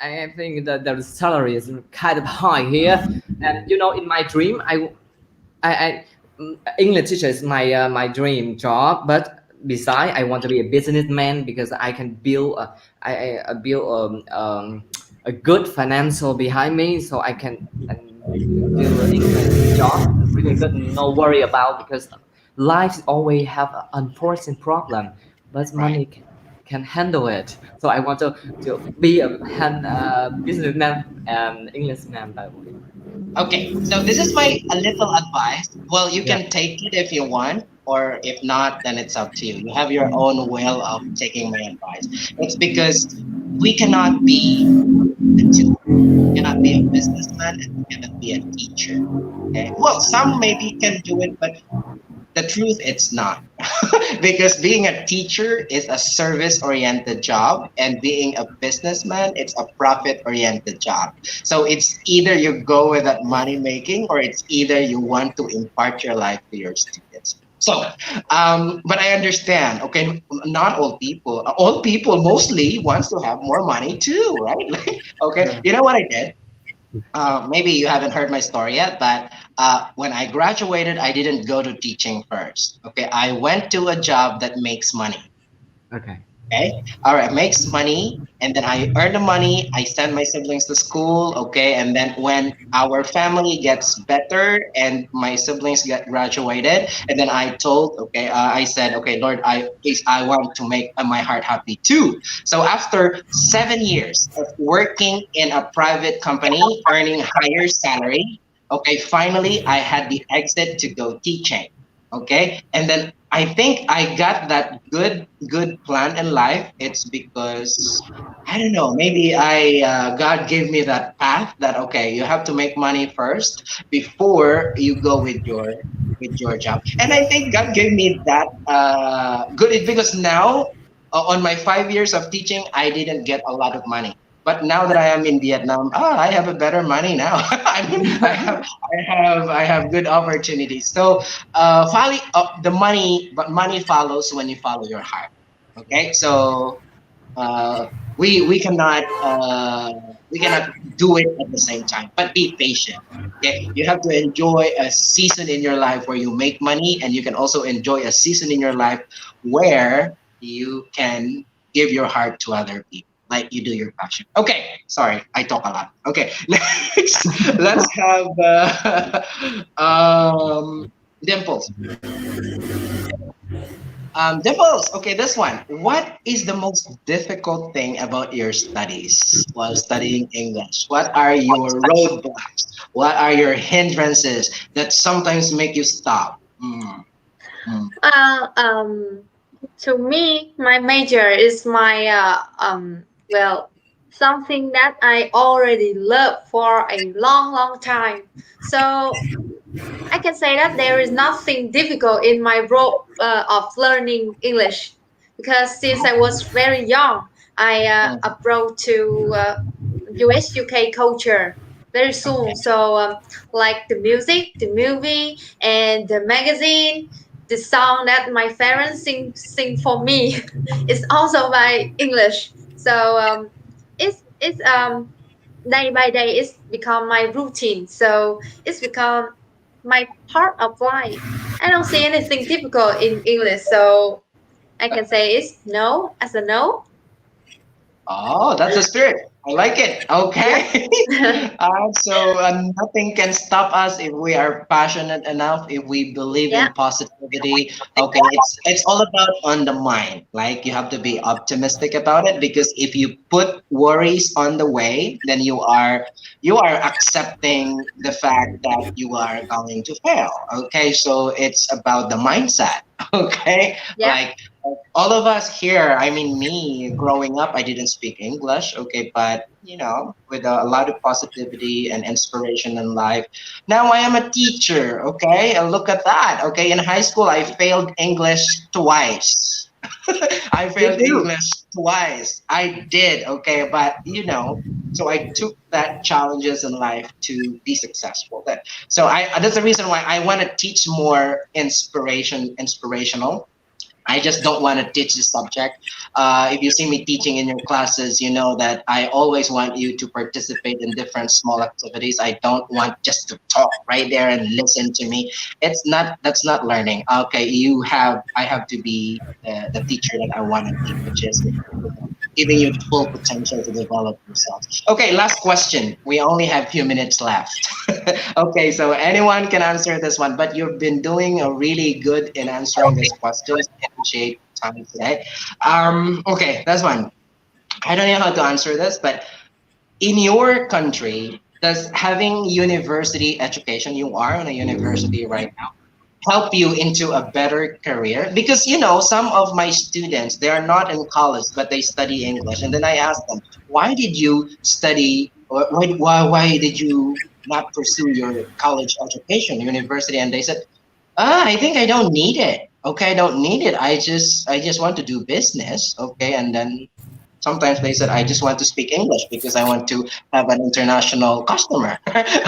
I think that the salary is kind of high here. And in my dream, English teacher is my dream job. But beside, I want to be a businessman because I can build I build a good financial behind me, so I can do an English job really good. No worry about because life always have an unforeseen problem, but Right. money can handle it. So I want to be a businessman and Englishman by the way. Okay, so this is my a little advice. Well, you Yeah. can take it if you want, or if not, then it's up to you. You have your own will of taking my advice. It's because we cannot be the two. We cannot be a businessman and we cannot be a teacher. Okay. Well, some maybe can do it, but the truth it's not. Because being a teacher is a service oriented job, and being a businessman it's a profit oriented job. So it's either you go with that money making, or it's either you want to impart your life to your students. So but I understand. Okay, not all people mostly wants to have more money too, right? Okay, Yeah. you know what I did? Maybe you haven't heard my story yet, but when I graduated, I didn't go to teaching first. Okay, I went to a job that makes money. Okay. Okay. All right. Makes money. And then I earn the money. I send my siblings to school. Okay. And then when our family gets better and my siblings get graduated, and then I said, okay, Lord, I want to make my heart happy too. So after 7 years of working in a private company, earning higher salary, okay, finally I had the exit to go teaching. Okay. And then I think I got that good plan in life. It's because I don't know. Maybe God gave me that path that okay, you have to make money first before you go with your job. And I think God gave me that good because now on my 5 years of teaching, I didn't get a lot of money. But now that I am in Vietnam, I have a better money now. I mean, I have good opportunities. So the money, but money follows when you follow your heart. Okay, so uh, we cannot do it at the same time, but be patient. Okay, you have to enjoy a season in your life where you make money, and you can also enjoy a season in your life where you can give your heart to other people, like you do your passion. Okay, sorry, I talk a lot. Okay, next, let's have Dimples. Dimples. Okay, this one. What is the most difficult thing about your studies while studying English? What are your roadblocks? What are your hindrances that sometimes make you stop? Mm. Uh, um, to me, my major is my well, something that I already love for a long, long time. So I can say that there is nothing difficult in my road of learning English because since I was very young, I Mm. abroad to US UK culture very soon. Okay. So like the music, the movie, and the magazine, the song that my parents sing for me is also by English. So it's day by day it's become my routine. So it's become my part of life. I don't see anything difficult in English, so I can say it's no as a no. Oh, that's the spirit. I like it. Yep. Okay. Nothing can stop us if we are passionate enough, if we believe Yeah. in positivity. Okay, it's all about on the mind. Like you have to be optimistic about it because if you put worries on the way, then you are accepting the fact that you are going to fail. Okay, so it's about the mindset. Okay, Yep. like all of us here, I mean, me growing up, I didn't speak English, okay, but with a lot of positivity and inspiration in life. Now I am a teacher, okay, and look at that, okay. In high school, I failed English twice. I Did failed you? English twice. I did, okay, but so I took that challenges in life to be successful. So that's the reason why I want to teach more inspirational. I just don't want to teach the subject. If you see me teaching in your classes, you know that I always want you to participate in different small activities. I don't want just to talk right there and listen to me. That's not learning. Okay, I have to be the teacher that I want to be, which is giving you the full potential to develop yourself. Okay, last question. We only have few minutes left. Okay, so anyone can answer this one, but you've been doing a really good in answering these questions. I appreciate your time today. Okay, that's one. I don't know how to answer this, but in your country, does having university education, you are in a university right now, help you into a better career? Because some of my students, they are not in college but they study English, and then I ask them, why did you study, or why did you not pursue your college education, university? And they said, I think I don't need it. Okay, I don't need it. I just want to do business. Okay, and then sometimes they said, I just want to speak English because I want to have an international customer.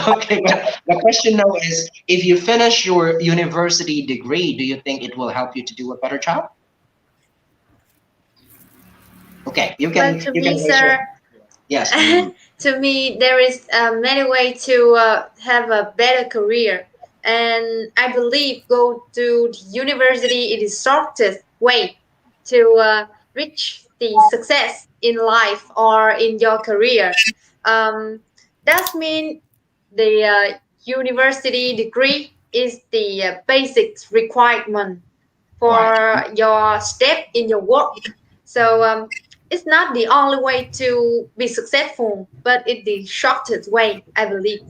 Okay, but the question now is, if you finish your university degree, do you think it will help you to do a better job? Okay, you Well, can to you can me, raise your sir, hand. Yes. Mm. to me, there is many way to have a better career, and I believe go to the university it is shortest way to reach the success in life or in your career. Um, that mean the university degree is the basic requirement Right. for your step in your work. So it's not the only way to be successful, but it's the shortest way, I believe.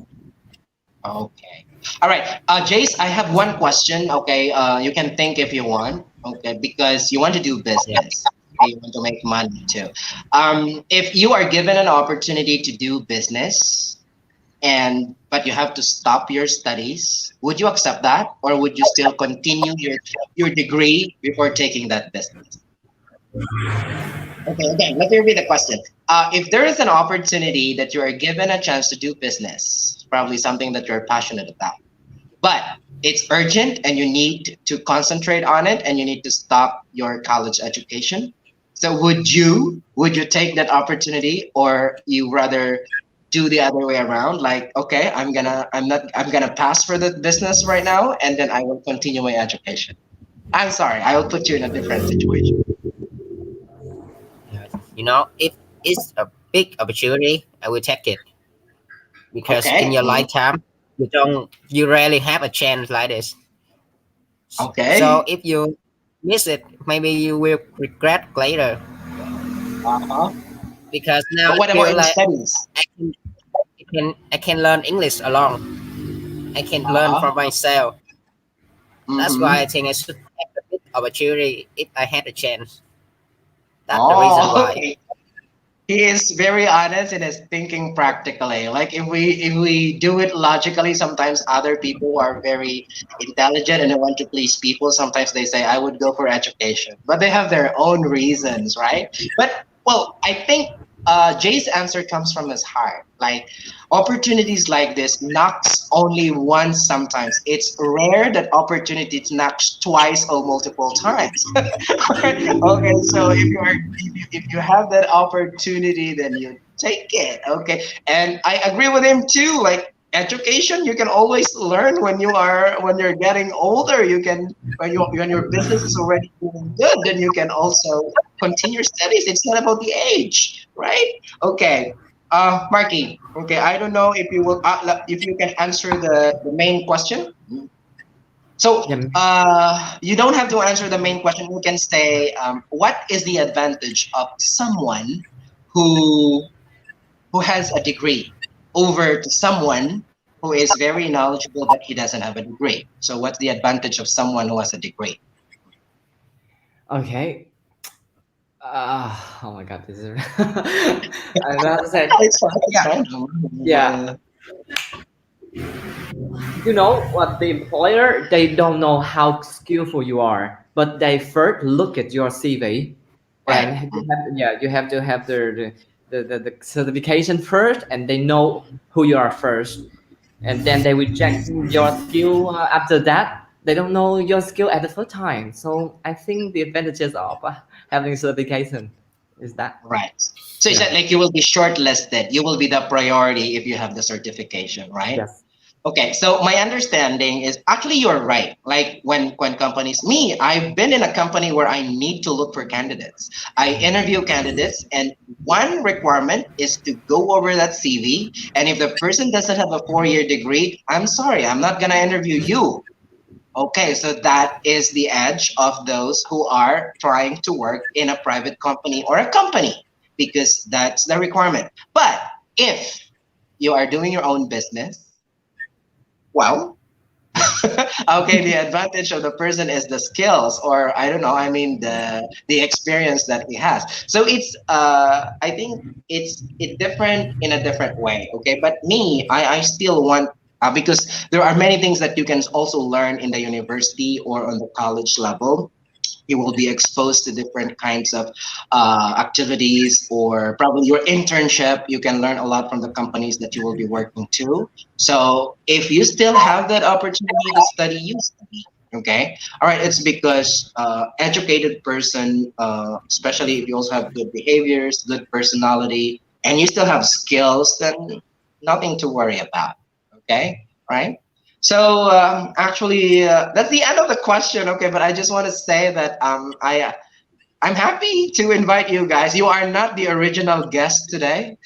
Okay. All right. Jace, I have one question. Okay. You can think if you want. Okay, because you want to do business. Okay, you want to make money too. If you are given an opportunity to do business, but you have to stop your studies, would you accept that, or would you still continue your degree before taking that business? Okay, again, let me repeat the question. If there is an opportunity that you are given a chance to do business, probably something that you're passionate about, but it's urgent and you need to concentrate on it and you need to stop your college education. So would you take that opportunity, or you rather do the other way around? Like, okay, I'm gonna pass for the business right now and then I will continue my education. I'm sorry, I will put you in a different situation. If it's a big opportunity, I will take it because in Okay. your lifetime, you rarely have a chance like this. Okay. So if you miss it, maybe you will regret later. Uh-huh. Because now But I what about feel in like studies? I can learn English alone. I can learn Uh-huh. for myself. That's why I Mm-hmm. think I should take a big opportunity if I had a chance. That's the reason Oh, why. okay. He is very honest and is thinking practically. Like if we do it logically, sometimes other people who are very intelligent and they want to please people, sometimes they say I would go for education, but they have their own reasons, right? But well, I think Jay's answer comes from his heart. Like opportunities like this knocks only once. Sometimes it's rare that opportunities knocks twice or multiple times. Okay, so if you have that opportunity, then you take it. Okay, and I agree with him too. Like education, you can always learn when you're getting older. You can when your business is already doing good, then you can also continue your studies. It's not about the age, right? Okay, Marky. Okay, I don't know if you can answer the main question. So Yeah. you don't have to answer the main question. You can say, what is the advantage of someone who who has a degree over to someone who is very knowledgeable but he doesn't have a degree? So what's the advantage of someone who has a degree? Okay. Oh my God, this is. I was about to say, It's fine. It's yeah, fine. yeah. You know what? The employer, they don't know how skillful you are, but they first look at your CV, and Right. you have to have the certification first, and they know who you are first, and then they will check your skill after that. They don't know your skill at the first time, so I think the advantages of having certification is that. Right. So it's Yeah. that like you will be shortlisted. You will be the priority if you have the certification, right? Yes. Okay, so my understanding is actually you're right. Like when companies, me, I've been in a company where I need to look for candidates. I interview candidates, and one requirement is to go over that CV. And if the person doesn't have a 4-year degree, I'm sorry, I'm not gonna interview you. Okay, so that is the edge of those who are trying to work in a private company or a company because that's the requirement. But if you are doing your own business, well, okay, the advantage of the person is the skills, or I don't know, I mean the experience that he has. So it's I think it's different in a different way. Okay, but me, I still want because there are many things that you can also learn in the university or on the college level. You will be exposed to different kinds of activities, or probably your internship. You can learn a lot from the companies that you will be working to. So if you still have that opportunity to study, you study. Okay, all right. It's because educated person, especially if you also have good behaviors, good personality, and you still have skills, then nothing to worry about. Okay, right? So actually, that's the end of the question. Okay, but I just want to say that I'm happy to invite you guys. You are not the original guest today.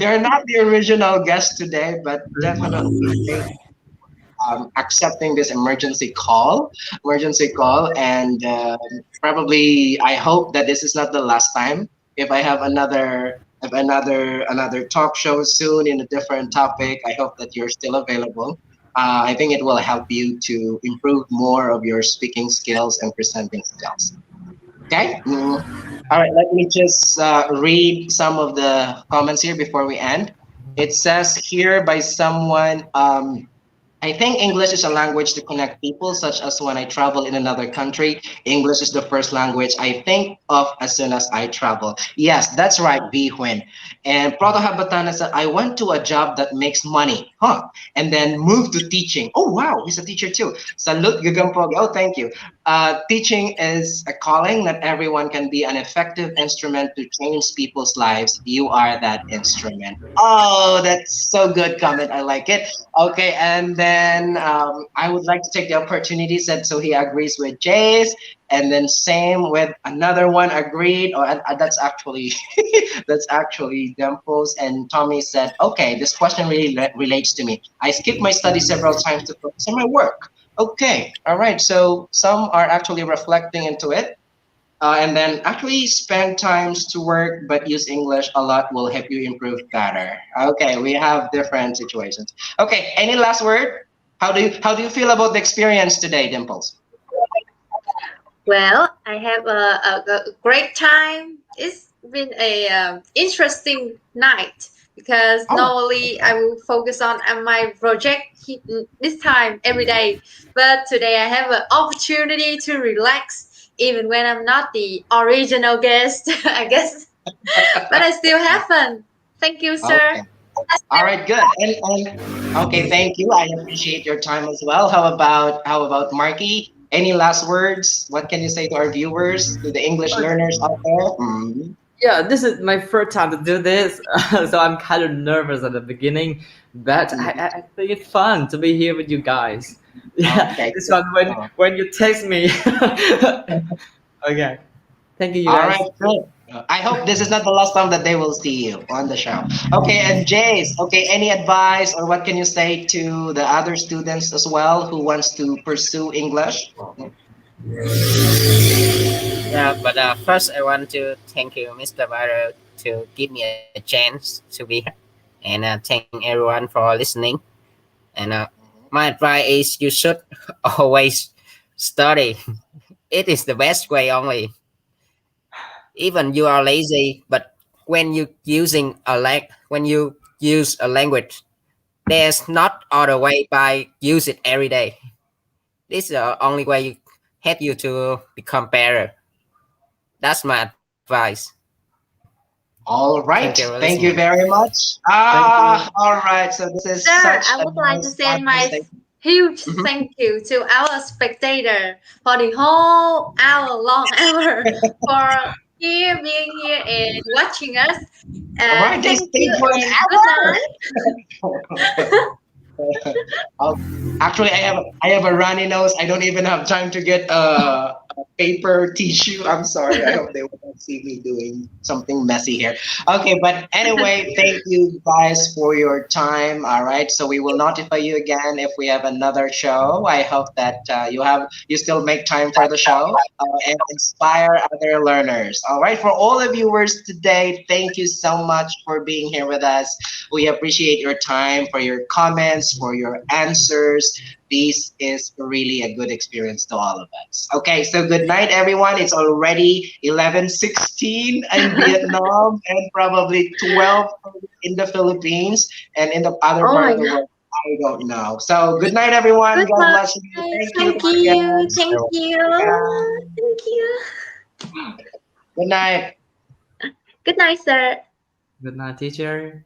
You're not the original guest today, but definitely thank you accepting this emergency call, and probably I hope that this is not the last time. If I have another talk show soon in a different topic, I hope that you're still available. I think it will help you to improve more of your speaking skills and presenting skills. Okay. All right. Let me just read some of the comments here before we end. It says here by someone. I think English is a language to connect people, such as when I travel in another country. English is the first language I think of as soon as I travel. Yes, that's right, B. Huyen. And Proto Habatana said, I went to a job that makes money, huh? And then moved to teaching. Oh, wow, he's a teacher too. Salute Gagampog. Oh, thank you. Teaching is a calling. Not everyone can be an effective instrument to change people's lives. You are that instrument. Oh, that's so good comment. I like it. Okay, and then I would like to take the opportunity, said so he agrees with Jace, and then same with another one agreed, or that's actually that's actually Dempos, and Tommy said, okay, this question really relates to me. I skipped my study several times to focus on my work. Okay, all right. So some are actually reflecting into it, and then actually spend times to work but use English a lot will help you improve better. Okay, we have different situations. Okay, any last word? How do you feel about the experience today, Dimples? Well, I have a great time. It's been a interesting night because Oh, normally I will focus on my project this time every day, but today I have an opportunity to relax even when I'm not the original guest, I guess. But I still have fun. Thank you, sir. okay. All right, good. And okay, thank you. I appreciate your time as well. How about Marky? Any last words? What can you say to our viewers, to the English learners out there? Mhm. Yeah, this is my first time to do this, so I'm kind of nervous at the beginning, but I think it's fun to be here with you guys. Yeah, Okay. this one when Good. when you text me. Okay, thank you, All right, guys. good. I hope this is not the last time that they will see you on the show. Okay, and Jace, okay, any advice or what can you say to the other students as well who wants to pursue English? Yeah, but first I want to thank you, Mr. Spyder, to give me a chance to be here, and thank everyone for listening. And my advice is you should always study. It is the best way only. Even you are lazy, but when you use a language, there's not other way by use it every day. This is the only way help you to become better. That's my advice. All Thank you right, for listening. thank you very much. Thank you. All right, so this is Sir, such I a would like to nice send my conversation. huge Mhm. thank you to our spectator for the whole hour, long hour, for being here and watching us. All right, they Thank you stayed for an and good night. hour. Oh, actually, I have a runny nose. I don't even have time to get a paper tissue. I'm sorry. I hope they won't see me doing something messy here. Okay, but anyway, thank you guys for your time. All right, so we will notify you again if we have another show. I hope that you still make time for the show and inspire other learners. All right, for all the viewers today, thank you so much for being here with us. We appreciate your time, for your comments, for your answers. This is really a good experience to all of us. Okay, so good night, everyone. It's already 11:16 in Vietnam and probably 12 in the Philippines and in the other Oh part my of the God. world. I don't know. So good night, everyone. God Goodbye. bless you. Thank you Thank you. again. Thank you. Thank you. Good night. Good night, sir. Good night, teacher.